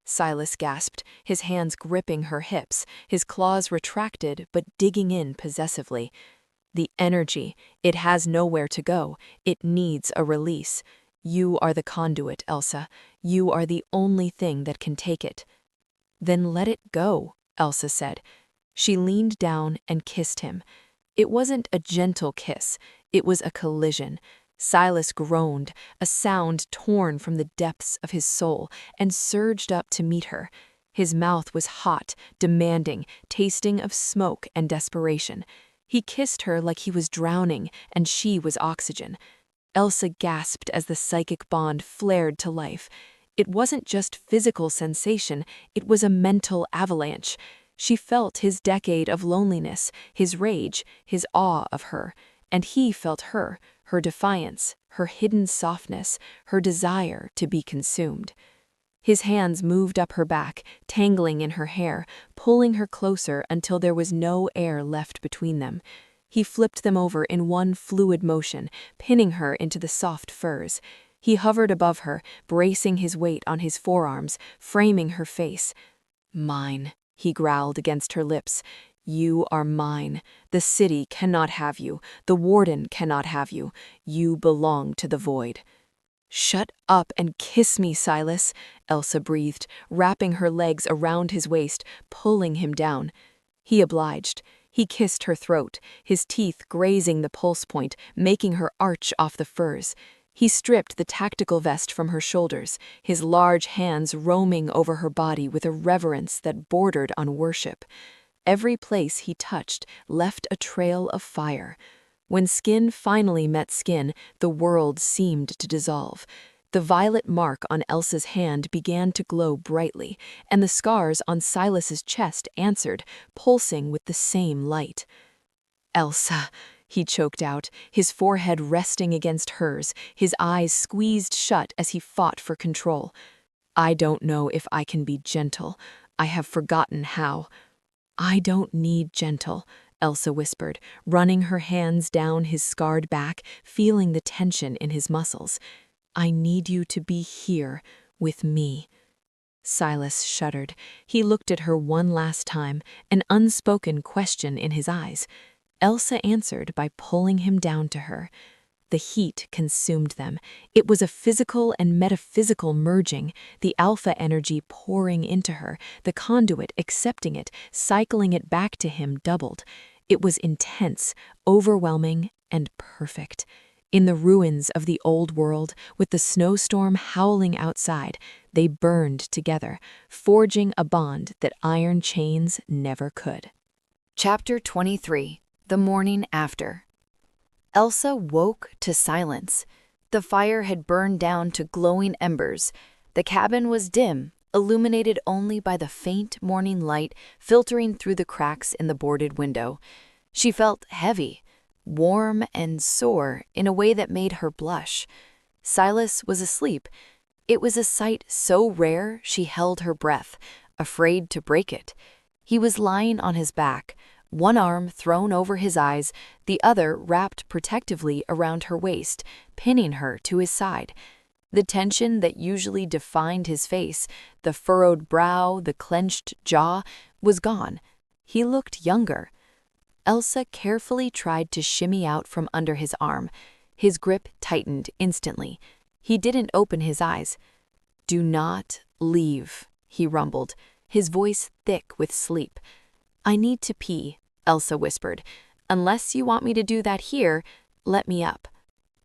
Silas gasped, his hands gripping her hips, his claws retracted but digging in possessively. "The energy, it has nowhere to go. It needs a release. You are the conduit, Elsa. You are the only thing that can take it." "Then let it go," Elsa said. She leaned down and kissed him. It wasn't a gentle kiss. It was a collision. Silas groaned, a sound torn from the depths of his soul, and surged up to meet her. His mouth was hot, demanding, tasting of smoke and desperation. He kissed her like he was drowning, and she was oxygen. Elsa gasped as the psychic bond flared to life. It wasn't just physical sensation, it was a mental avalanche. She felt his decade of loneliness, his rage, his awe of her, and he felt her defiance, her hidden softness, her desire to be consumed. His hands moved up her back, tangling in her hair, pulling her closer until there was no air left between them. He flipped them over in one fluid motion, pinning her into the soft furs. He hovered above her, bracing his weight on his forearms, framing her face. "Mine," he growled against her lips. "You are mine. The city cannot have you. The warden cannot have you. You belong to the void." "Shut up and kiss me, Silas," Elsa breathed, wrapping her legs around his waist, pulling him down. He obliged. He kissed her throat, his teeth grazing the pulse point, making her arch off the furs. He stripped the tactical vest from her shoulders, his large hands roaming over her body with a reverence that bordered on worship. Every place he touched left a trail of fire. When skin finally met skin, the world seemed to dissolve. The violet mark on Elsa's hand began to glow brightly, and the scars on Silas's chest answered, pulsing with the same light. "Elsa," he choked out, his forehead resting against hers, his eyes squeezed shut as he fought for control. "I don't know if I can be gentle. I have forgotten how." "I don't need gentle," Elsa whispered, running her hands down his scarred back, feeling the tension in his muscles. "I need you to be here, with me." Silas shuddered. He looked at her one last time, an unspoken question in his eyes. Elsa answered by pulling him down to her. The heat consumed them. It was a physical and metaphysical merging, the alpha energy pouring into her, the conduit accepting it, cycling it back to him doubled. It was intense, overwhelming, and perfect. In the ruins of the old world, with the snowstorm howling outside, they burned together, forging a bond that iron chains never could. Chapter 23. The Morning After. Elsa woke to silence. The fire had burned down to glowing embers. The cabin was dim, illuminated only by the faint morning light filtering through the cracks in the boarded window. She felt heavy, warm and sore in a way that made her blush. Silas was asleep. It was a sight so rare she held her breath, afraid to break it. He was lying on his back, one arm thrown over his eyes, the other wrapped protectively around her waist, pinning her to his side. The tension that usually defined his face, the furrowed brow, the clenched jaw, was gone. He looked younger. Elsa carefully tried to shimmy out from under his arm. His grip tightened instantly. He didn't open his eyes. "Do not leave," he rumbled, his voice thick with sleep. "I need to pee," Elsa whispered. "Unless you want me to do that here, let me up."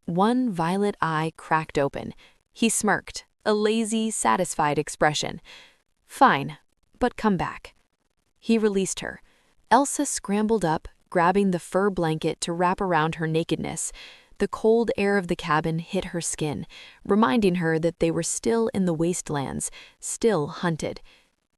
One violet eye cracked open. He smirked, a lazy, satisfied expression. "Fine, but come back." He released her. Elsa scrambled up, grabbing the fur blanket to wrap around her nakedness. The cold air of the cabin hit her skin, reminding her that they were still in the wastelands, still hunted.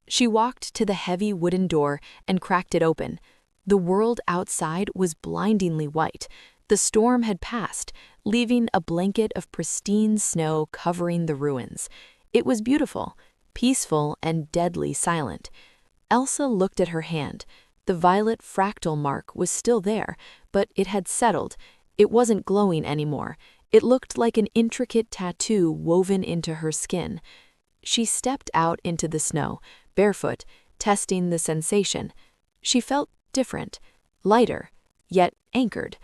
She walked to the heavy wooden door and cracked it open. The world outside was blindingly white. The storm had passed, leaving a blanket of pristine snow covering the ruins. It was beautiful, peaceful, and deadly silent. Elsa looked at her hand. The violet fractal mark was still there, but it had settled. It wasn't glowing anymore. It looked like an intricate tattoo woven into her skin. She stepped out into the snow, barefoot, testing the sensation. She felt different, lighter, yet anchored.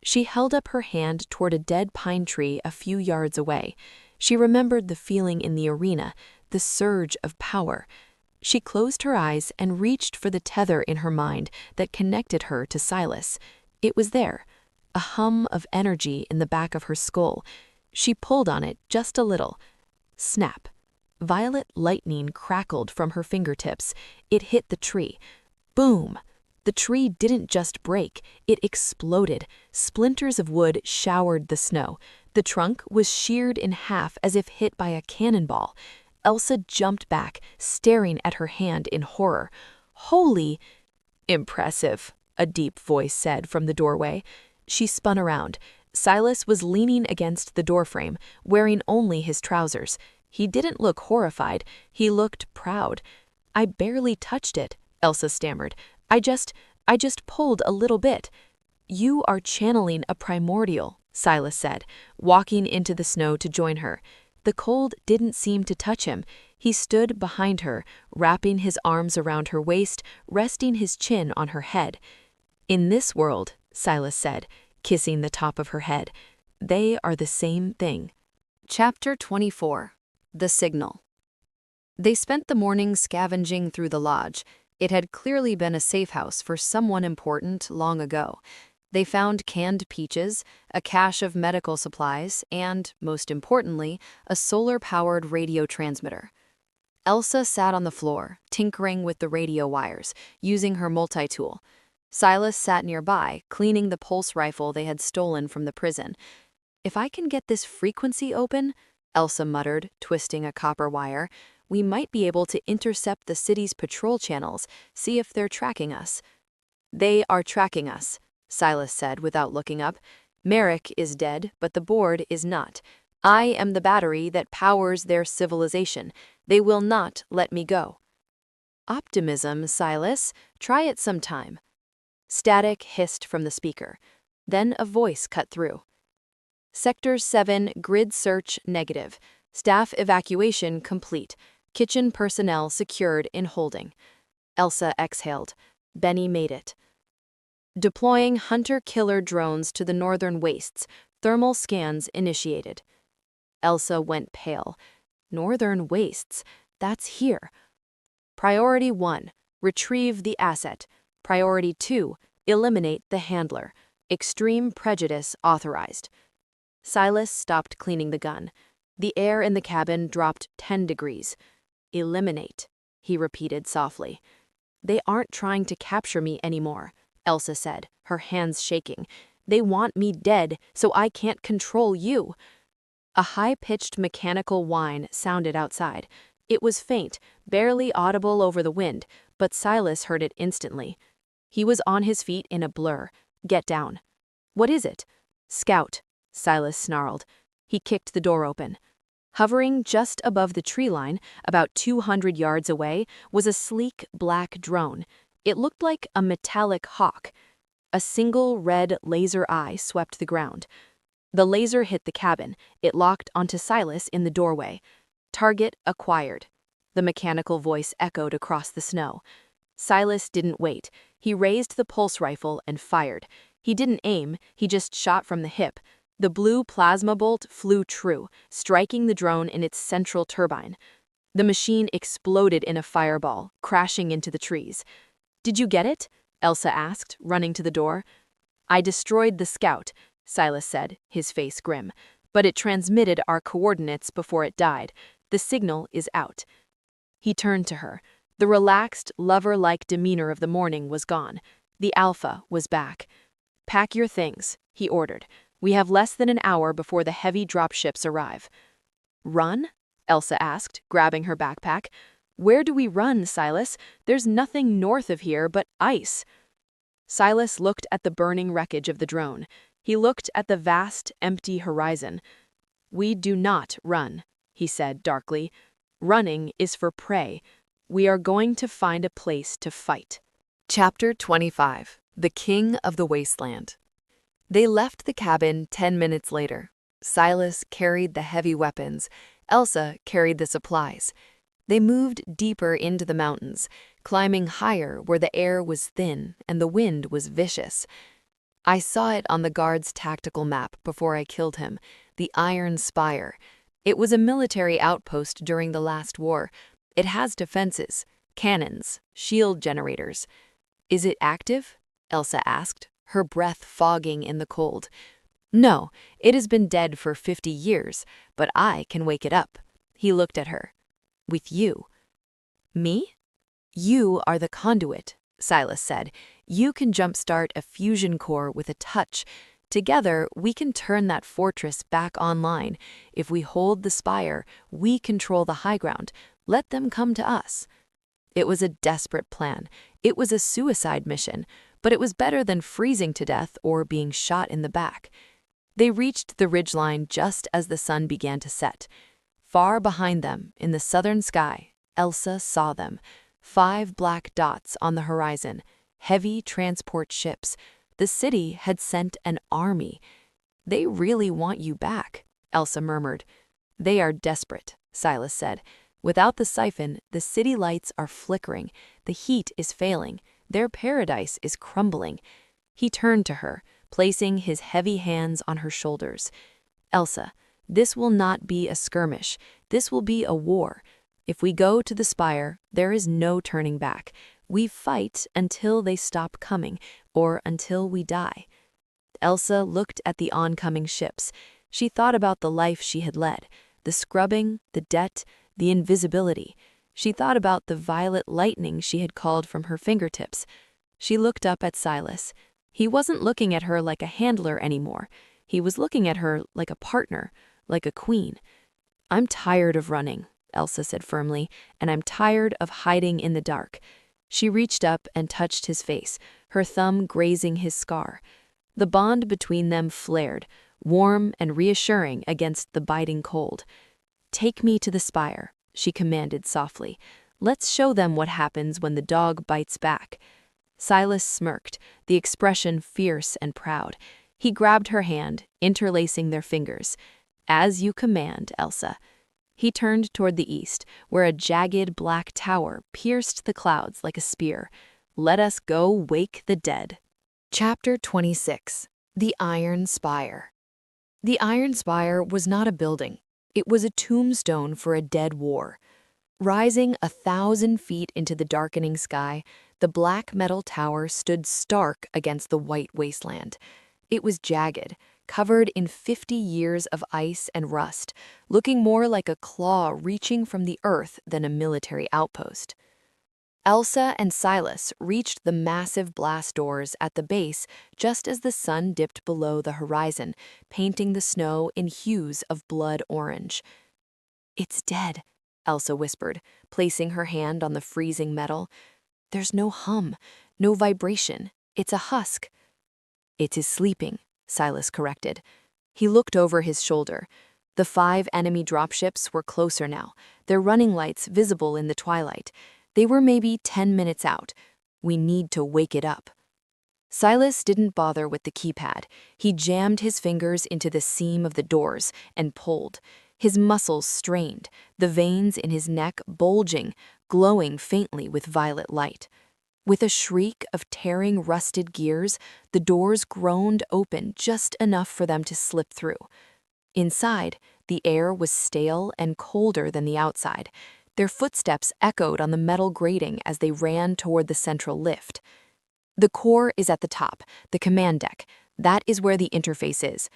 She held up her hand toward a dead pine tree a few yards away. She remembered the feeling in the arena, the surge of power. She closed her eyes and reached for the tether in her mind that connected her to Silas. It was there, a hum of energy in the back of her skull. She pulled on it just a little. Snap. Violet lightning crackled from her fingertips. It hit the tree. Boom! The tree didn't just break, it exploded. Splinters of wood showered the snow. The trunk was sheared in half as if hit by a cannonball. Elsa jumped back, staring at her hand in horror. "Holy—" "Impressive," a deep voice said from the doorway. She spun around. Silas was leaning against the doorframe, wearing only his trousers. He didn't look horrified, he looked proud. "I barely touched it," Elsa stammered. I just pulled a little bit." "You are channeling a primordial," Silas said, walking into the snow to join her. The cold didn't seem to touch him. He stood behind her, wrapping his arms around her waist, resting his chin on her head. "In this world," Silas said, kissing the top of her head, "they are the same thing." Chapter 24. The Signal. They spent the morning scavenging through the lodge. It had clearly been a safe house for someone important long ago. They found canned peaches, a cache of medical supplies, and, most importantly, a solar-powered radio transmitter. Elsa sat on the floor, tinkering with the radio wires, using her multi-tool. Silas sat nearby, cleaning the pulse rifle they had stolen from the prison. "If I can get this frequency open," Elsa muttered, twisting a copper wire, "we might be able to intercept the city's patrol channels, see if they're tracking us." "They are tracking us," Silas said without looking up. "Merrick is dead, but the board is not. I am the battery that powers their civilization. They will not let me go." "Optimism, Silas. Try it sometime." Static hissed from the speaker. Then a voice cut through. "Sector 7, grid search negative. Staff evacuation complete. Kitchen personnel secured in holding." Elsa exhaled. Benny made it. "Deploying hunter-killer drones to the northern wastes. Thermal scans initiated." Elsa went pale. "Northern wastes? That's here." "Priority 1, retrieve the asset. Priority 2, eliminate the handler. Extreme prejudice authorized." Silas stopped cleaning the gun. The air in the cabin dropped 10 degrees. "Eliminate," he repeated softly. "They aren't trying to capture me anymore," Elsa said, her hands shaking. "They want me dead, so I can't control you." A high-pitched mechanical whine sounded outside. It was faint, barely audible over the wind, but Silas heard it instantly. He was on his feet in a blur. "Get down." "What is it?" "Scout," Silas snarled. He kicked the door open. Hovering just above the tree line, about 200 yards away, was a sleek black drone. It looked like a metallic hawk. A single red laser eye swept the ground. The laser hit the cabin. It locked onto Silas in the doorway. "Target acquired." The mechanical voice echoed across the snow. Silas didn't wait. He raised the pulse rifle and fired. He didn't aim, he just shot from the hip. The blue plasma bolt flew true, striking the drone in its central turbine. The machine exploded in a fireball, crashing into the trees. "Did you get it?" Elsa asked, running to the door. "I destroyed the scout," Silas said, his face grim. "But it transmitted our coordinates before it died. The signal is out." He turned to her. The relaxed, lover-like demeanor of the morning was gone. The Alpha was back. "Pack your things," he ordered. "We have less than an hour before the heavy dropships arrive." "Run?" Elsa asked, grabbing her backpack. "Where do we run, Silas? There's nothing north of here but ice." Silas looked at the burning wreckage of the drone. He looked at the vast, empty horizon. "We do not run," he said darkly. "Running is for prey. We are going to find a place to fight." Chapter 25. The King of the Wasteland. They left the cabin 10 minutes later. Silas carried the heavy weapons. Elsa carried the supplies. They moved deeper into the mountains, climbing higher where the air was thin and the wind was vicious. I saw it on the guard's tactical map before I killed him, the Iron Spire. It was a military outpost during the last war. It has defenses, cannons, shield generators. "Is it active?" Elsa asked, her breath fogging in the cold. "No, it has been dead for 50 years, but I can wake it up." He looked at her. "With you." "Me?" "You are the conduit," Silas said. "You can jumpstart a fusion core with a touch. Together, we can turn that fortress back online. If we hold the spire, we control the high ground. Let them come to us." It was a desperate plan. It was a suicide mission, but it was better than freezing to death or being shot in the back. They reached the ridgeline just as the sun began to set. Far behind them, in the southern sky, Elsa saw them. 5 black dots on the horizon, heavy transport ships. The city had sent an army. "They really want you back," Elsa murmured. "They are desperate," Silas said. "Without the siphon, the city lights are flickering. The heat is failing. Their paradise is crumbling." He turned to her, placing his heavy hands on her shoulders. "Elsa, this will not be a skirmish. This will be a war. If we go to the spire, there is no turning back. We fight until they stop coming, or until we die." Elsa looked at the oncoming ships. She thought about the life she had led, the scrubbing, the debt, the invisibility. She thought about the violet lightning she had called from her fingertips. She looked up at Silas. He wasn't looking at her like a handler anymore. He was looking at her like a partner, like a queen. "I'm tired of running," Elsa said firmly, "and I'm tired of hiding in the dark." She reached up and touched his face, her thumb grazing his scar. The bond between them flared, warm and reassuring against the biting cold. "Take me to the spire," she commanded softly. "Let's show them what happens when the dog bites back." Silas smirked, the expression fierce and proud. He grabbed her hand, interlacing their fingers. "As you command, Elsa." He turned toward the east, where a jagged black tower pierced the clouds like a spear. "Let us go wake the dead." Chapter 26. The Iron Spire. The Iron Spire was not a building. It was a tombstone for a dead war. Rising 1,000 feet into the darkening sky, the black metal tower stood stark against the white wasteland. It was jagged, covered in 50 years of ice and rust, looking more like a claw reaching from the earth than a military outpost. Elsa and Silas reached the massive blast doors at the base just as the sun dipped below the horizon, painting the snow in hues of blood orange. "It's dead," Elsa whispered, placing her hand on the freezing metal. "There's no hum, no vibration. It's a husk." "It is sleeping," Silas corrected. He looked over his shoulder. The 5 enemy dropships were closer now, their running lights visible in the twilight. They were maybe 10 minutes out. We need to wake it up. Silas didn't bother with the keypad. He jammed his fingers into the seam of the doors and pulled. His muscles strained, the veins in his neck bulging, glowing faintly with violet light. With a shriek of tearing rusted gears, the doors groaned open just enough for them to slip through. Inside, the air was stale and colder than the outside. Their footsteps echoed on the metal grating as they ran toward the central lift. "The core is at the top, the command deck. That is where the interface is."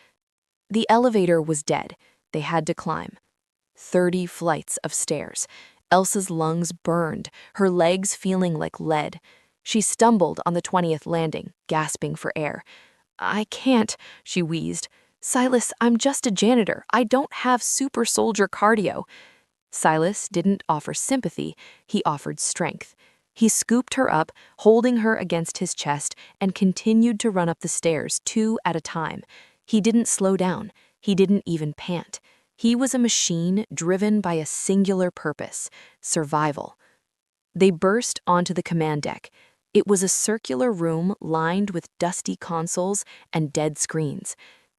The elevator was dead. They had to climb. 30 flights of stairs. Elsa's lungs burned, her legs feeling like lead. She stumbled on the 20th landing, gasping for air. "I can't," she wheezed. "Silas, I'm just a janitor. I don't have super soldier cardio." Silas didn't offer sympathy, he offered strength. He scooped her up, holding her against his chest, and continued to run up the stairs 2 at a time. He didn't slow down. He didn't even pant. He was a machine driven by a singular purpose: survival. They burst onto the command deck. It was a circular room lined with dusty consoles and dead screens.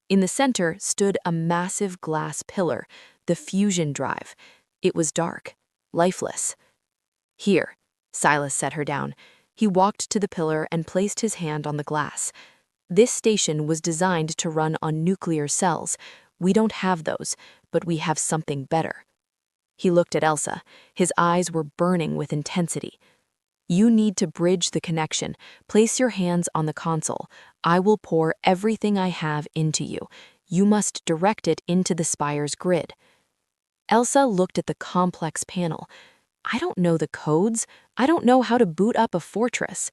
In the center stood a massive glass pillar, the fusion drive. It was dark, lifeless. "Here," Silas set her down. He walked to the pillar and placed his hand on the glass. "This station was designed to run on nuclear cells. We don't have those, but we have something better." He looked at Elsa. His eyes were burning with intensity. "You need to bridge the connection. Place your hands on the console. I will pour everything I have into you. You must direct it into the spire's grid." Elsa looked at the complex panel. "I don't know the codes. I don't know how to boot up a fortress."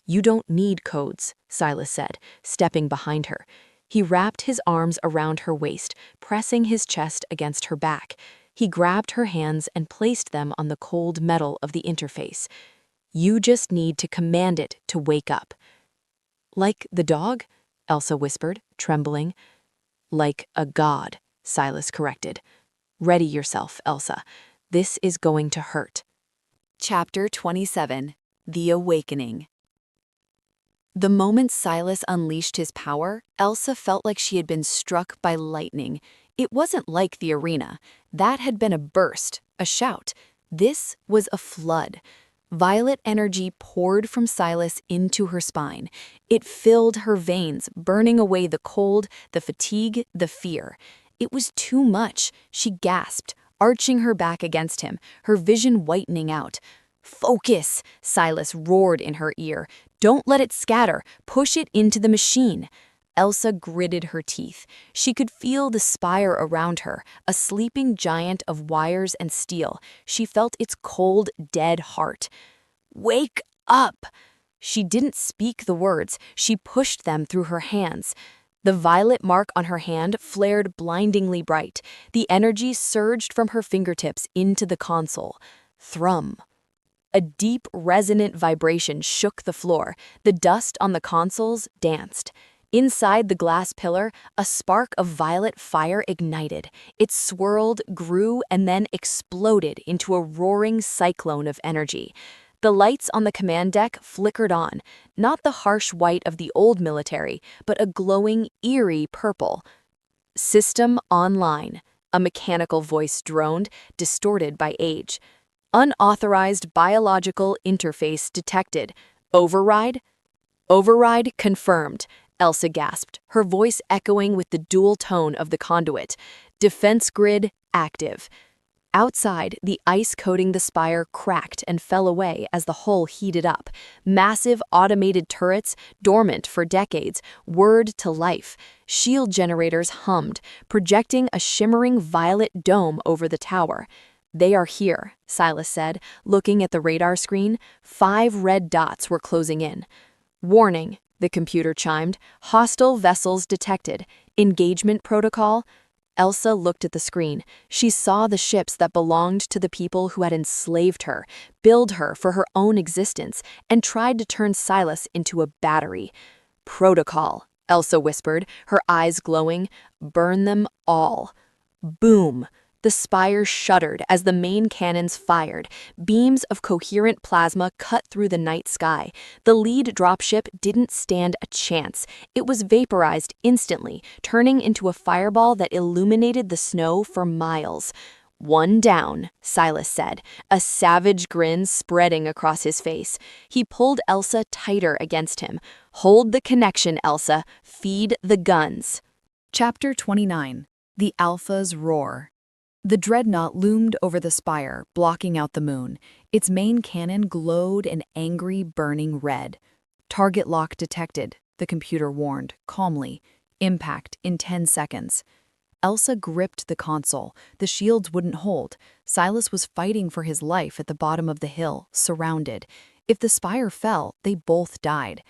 "You don't need codes," Silas said, stepping behind her. He wrapped his arms around her waist, pressing his chest against her back. He grabbed her hands and placed them on the cold metal of the interface. "You just need to command it to wake up." "Like the dog?" Elsa whispered, trembling. "Like a god," Silas corrected. "Ready yourself, Elsa. This is going to hurt." Chapter 27: The Awakening. The moment Silas unleashed his power, Elsa felt like she had been struck by lightning. It wasn't like the arena. That had been a burst, a shout. This was a flood. Violet energy poured from Silas into her spine. It filled her veins, burning away the cold, the fatigue, the fear. It was too much. She gasped, arching her back against him, her vision whitening out. "Focus," Silas roared in her ear. "Don't let it scatter. Push it into the machine." Elsa gritted her teeth. She could feel the spire around her, a sleeping giant of wires and steel. She felt its cold, dead heart. "Wake up!" She didn't speak the words. She pushed them through her hands. The violet mark on her hand flared blindingly bright. The energy surged from her fingertips into the console. Thrum. A deep, resonant vibration shook the floor. The dust on the consoles danced. Inside the glass pillar, a spark of violet fire ignited. It swirled, grew, and then exploded into a roaring cyclone of energy. The lights on the command deck flickered on, not the harsh white of the old military, but a glowing, eerie purple. "System online," a mechanical voice droned, distorted by age. "Unauthorized biological interface detected. Override?" "Override confirmed," Elsa gasped, her voice echoing with the dual tone of the conduit. "Defense grid active." Outside, the ice coating the spire cracked and fell away as the hull heated up. Massive automated turrets, dormant for decades, whirred to life. Shield generators hummed, projecting a shimmering violet dome over the tower. They are here, Silas said, looking at the radar screen. 5 red dots were closing in. Warning, the computer chimed. Hostile vessels detected. Engagement protocol. Elsa looked at the screen. She saw the ships that belonged to the people who had enslaved her, billed her for her own existence, and tried to turn Silas into a battery. Protocol, Elsa whispered, her eyes glowing. Burn them all. Boom! The spire shuddered as the main cannons fired. Beams of coherent plasma cut through the night sky. The lead dropship didn't stand a chance. It was vaporized instantly, turning into a fireball that illuminated the snow for miles. One down, Silas said, a savage grin spreading across his face. He pulled Elsa tighter against him. Hold the connection, Elsa. Feed the guns. Chapter 29. The Alpha's Roar. The dreadnought loomed over the spire, blocking out the moon. Its main cannon glowed an angry, burning red. Target lock detected, the computer warned, calmly. Impact in 10 seconds. Elsa gripped the console. The shields wouldn't hold. Silas was fighting for his life at the bottom of the hill, surrounded. If the spire fell, they both died.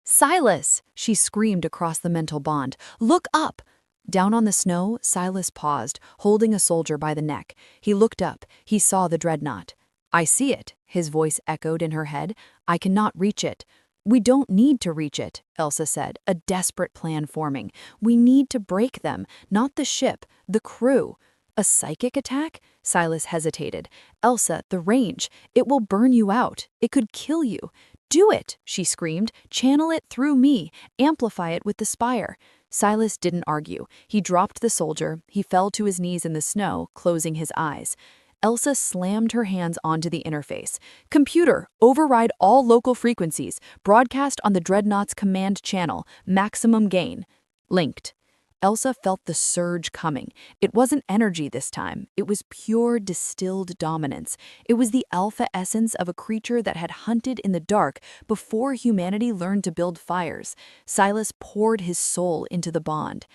"Silas!" she screamed across the mental bond. "Look up!" Down on the snow, Silas paused, holding a soldier by the neck. He looked up. He saw the dreadnought. "I see it," his voice echoed in her head. "I cannot reach it." "We don't need to reach it," Elsa said, a desperate plan forming. "We need to break them, not the ship, the crew." "A psychic attack?" Silas hesitated. "Elsa, the range. It will burn you out. It could kill you." "Do it," she screamed. "Channel it through me. Amplify it with the spire." Silas didn't argue. He dropped the soldier. He fell to his knees in the snow, closing his eyes. Elsa slammed her hands onto the interface. "Computer, override all local frequencies. Broadcast on the Dreadnought's command channel. Maximum gain." Linked. Elsa felt the surge coming. It wasn't energy this time. It was pure distilled dominance. It was the alpha essence of a creature that had hunted in the dark before humanity learned to build fires. Silas poured his soul into the bond.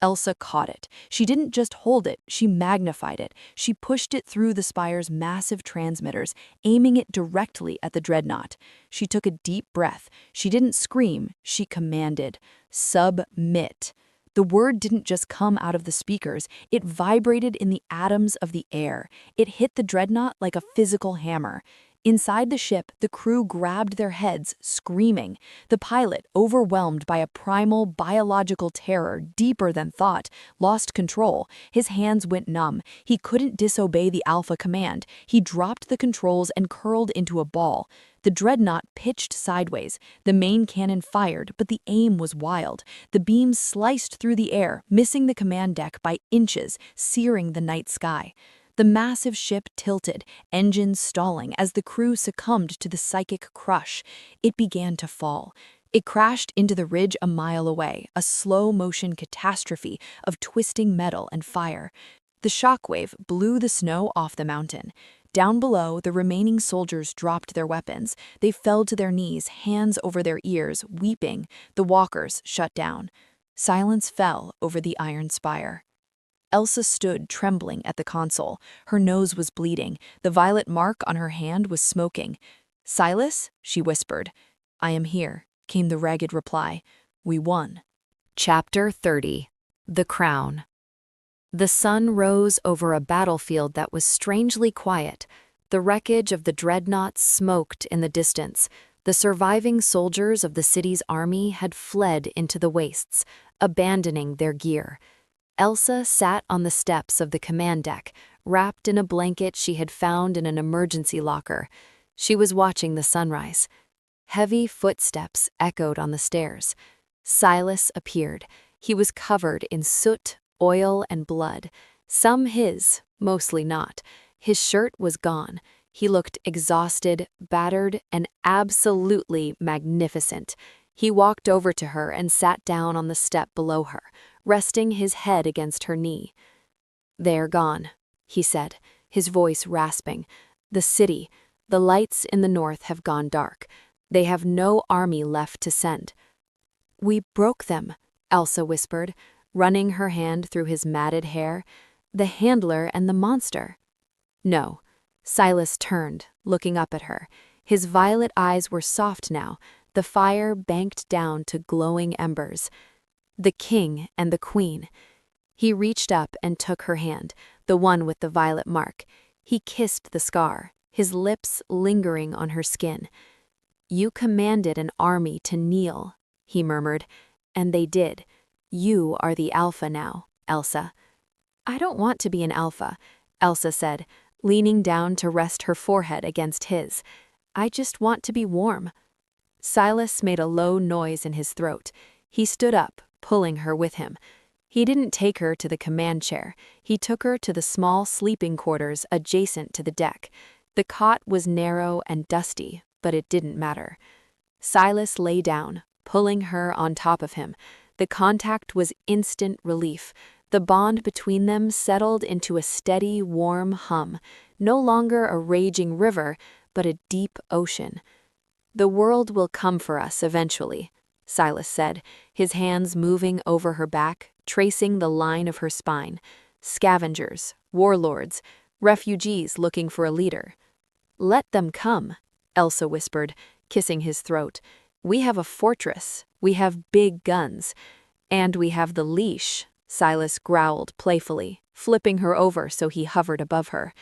Elsa caught it. She didn't just hold it, she magnified it. She pushed it through the spire's massive transmitters, aiming it directly at the dreadnought. She took a deep breath. She didn't scream, she commanded. Submit. The word didn't just come out of the speakers, it vibrated in the atoms of the air. It hit the dreadnought like a physical hammer. Inside the ship, the crew grabbed their heads, screaming. The pilot, overwhelmed by a primal biological terror deeper than thought, lost control. His hands went numb. He couldn't disobey the alpha command. He dropped the controls and curled into a ball. The dreadnought pitched sideways. The main cannon fired, but the aim was wild. The beams sliced through the air, missing the command deck by inches, searing the night sky. The massive ship tilted, engines stalling as the crew succumbed to the psychic crush. It began to fall. It crashed into the ridge a mile away, a slow-motion catastrophe of twisting metal and fire. The shockwave blew the snow off the mountain. Down below, the remaining soldiers dropped their weapons. They fell to their knees, hands over their ears, weeping. The walkers shut down. Silence fell over the iron spire. Elsa stood trembling at the console. Her nose was bleeding. The violet mark on her hand was smoking. "Silas?" she whispered. "I am here," came the ragged reply. "We won." Chapter 30. The Crown. The sun rose over a battlefield that was strangely quiet. The wreckage of the dreadnoughts smoked in the distance. The surviving soldiers of the city's army had fled into the wastes, abandoning their gear. Elsa sat on the steps of the command deck, wrapped in a blanket she had found in an emergency locker. She was watching the sunrise. Heavy footsteps echoed on the stairs. Silas appeared. He was covered in soot, oil, and blood. Some his, mostly not. His shirt was gone. He looked exhausted, battered, and absolutely magnificent. He walked over to her and sat down on the step below her, resting his head against her knee. "They are gone," he said, his voice rasping. "The city, the lights in the north have gone dark. They have no army left to send." "We broke them," Elsa whispered, running her hand through his matted hair. "The handler and the monster." No. Silas turned, looking up at her. His violet eyes were soft now, the fire banked down to glowing embers. The king and the queen. He reached up and took her hand, the one with the violet mark. He kissed the scar, his lips lingering on her skin. "You commanded an army to kneel," he murmured, "and they did. You are the alpha now, Elsa." "I don't want to be an alpha," Elsa said, leaning down to rest her forehead against his. "I just want to be warm." Silas made a low noise in his throat. He stood up, pulling her with him. He didn't take her to the command chair. He took her to the small sleeping quarters adjacent to the deck. The cot was narrow and dusty, but it didn't matter. Silas lay down, pulling her on top of him. The contact was instant relief. The bond between them settled into a steady, warm hum, no longer a raging river, but a deep ocean. "The world will come for us eventually," Silas said, his hands moving over her back, tracing the line of her spine. "Scavengers, warlords, refugees looking for a leader." "Let them come," Elsa whispered, kissing his throat. "We have a fortress, we have big guns, and we have the leash," Silas growled playfully, flipping her over so he hovered above her.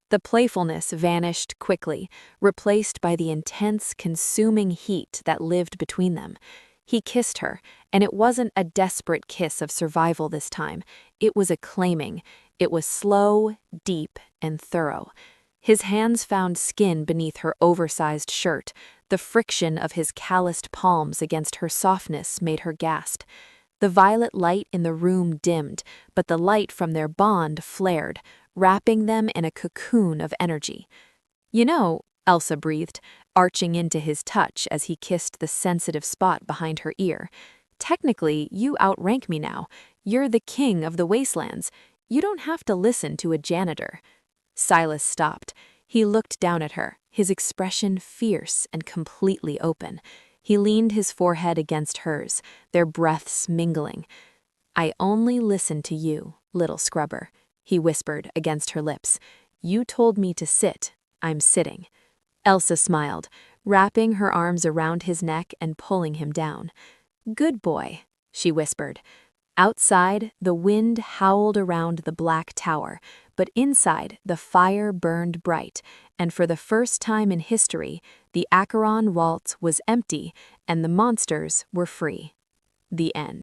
The playfulness vanished quickly, replaced by the intense, consuming heat that lived between them. He kissed her, and it wasn't a desperate kiss of survival this time. It was a claiming. It was slow, deep, and thorough. His hands found skin beneath her oversized shirt. The friction of his calloused palms against her softness made her gasp. The violet light in the room dimmed, but the light from their bond flared, wrapping them in a cocoon of energy. "You know," Elsa breathed, arching into his touch as he kissed the sensitive spot behind her ear, "technically, you outrank me now. You're the king of the wastelands. You don't have to listen to a janitor." Silas stopped. He looked down at her, his expression fierce and completely open. He leaned his forehead against hers, their breaths mingling. "I only listen to you, little scrubber," he whispered against her lips. "You told me to sit. I'm sitting." Elsa smiled, wrapping her arms around his neck and pulling him down. "Good boy," she whispered. Outside, the wind howled around the black tower, but inside, the fire burned bright, and for the first time in history, the Acheron Waltz was empty and the monsters were free. The end.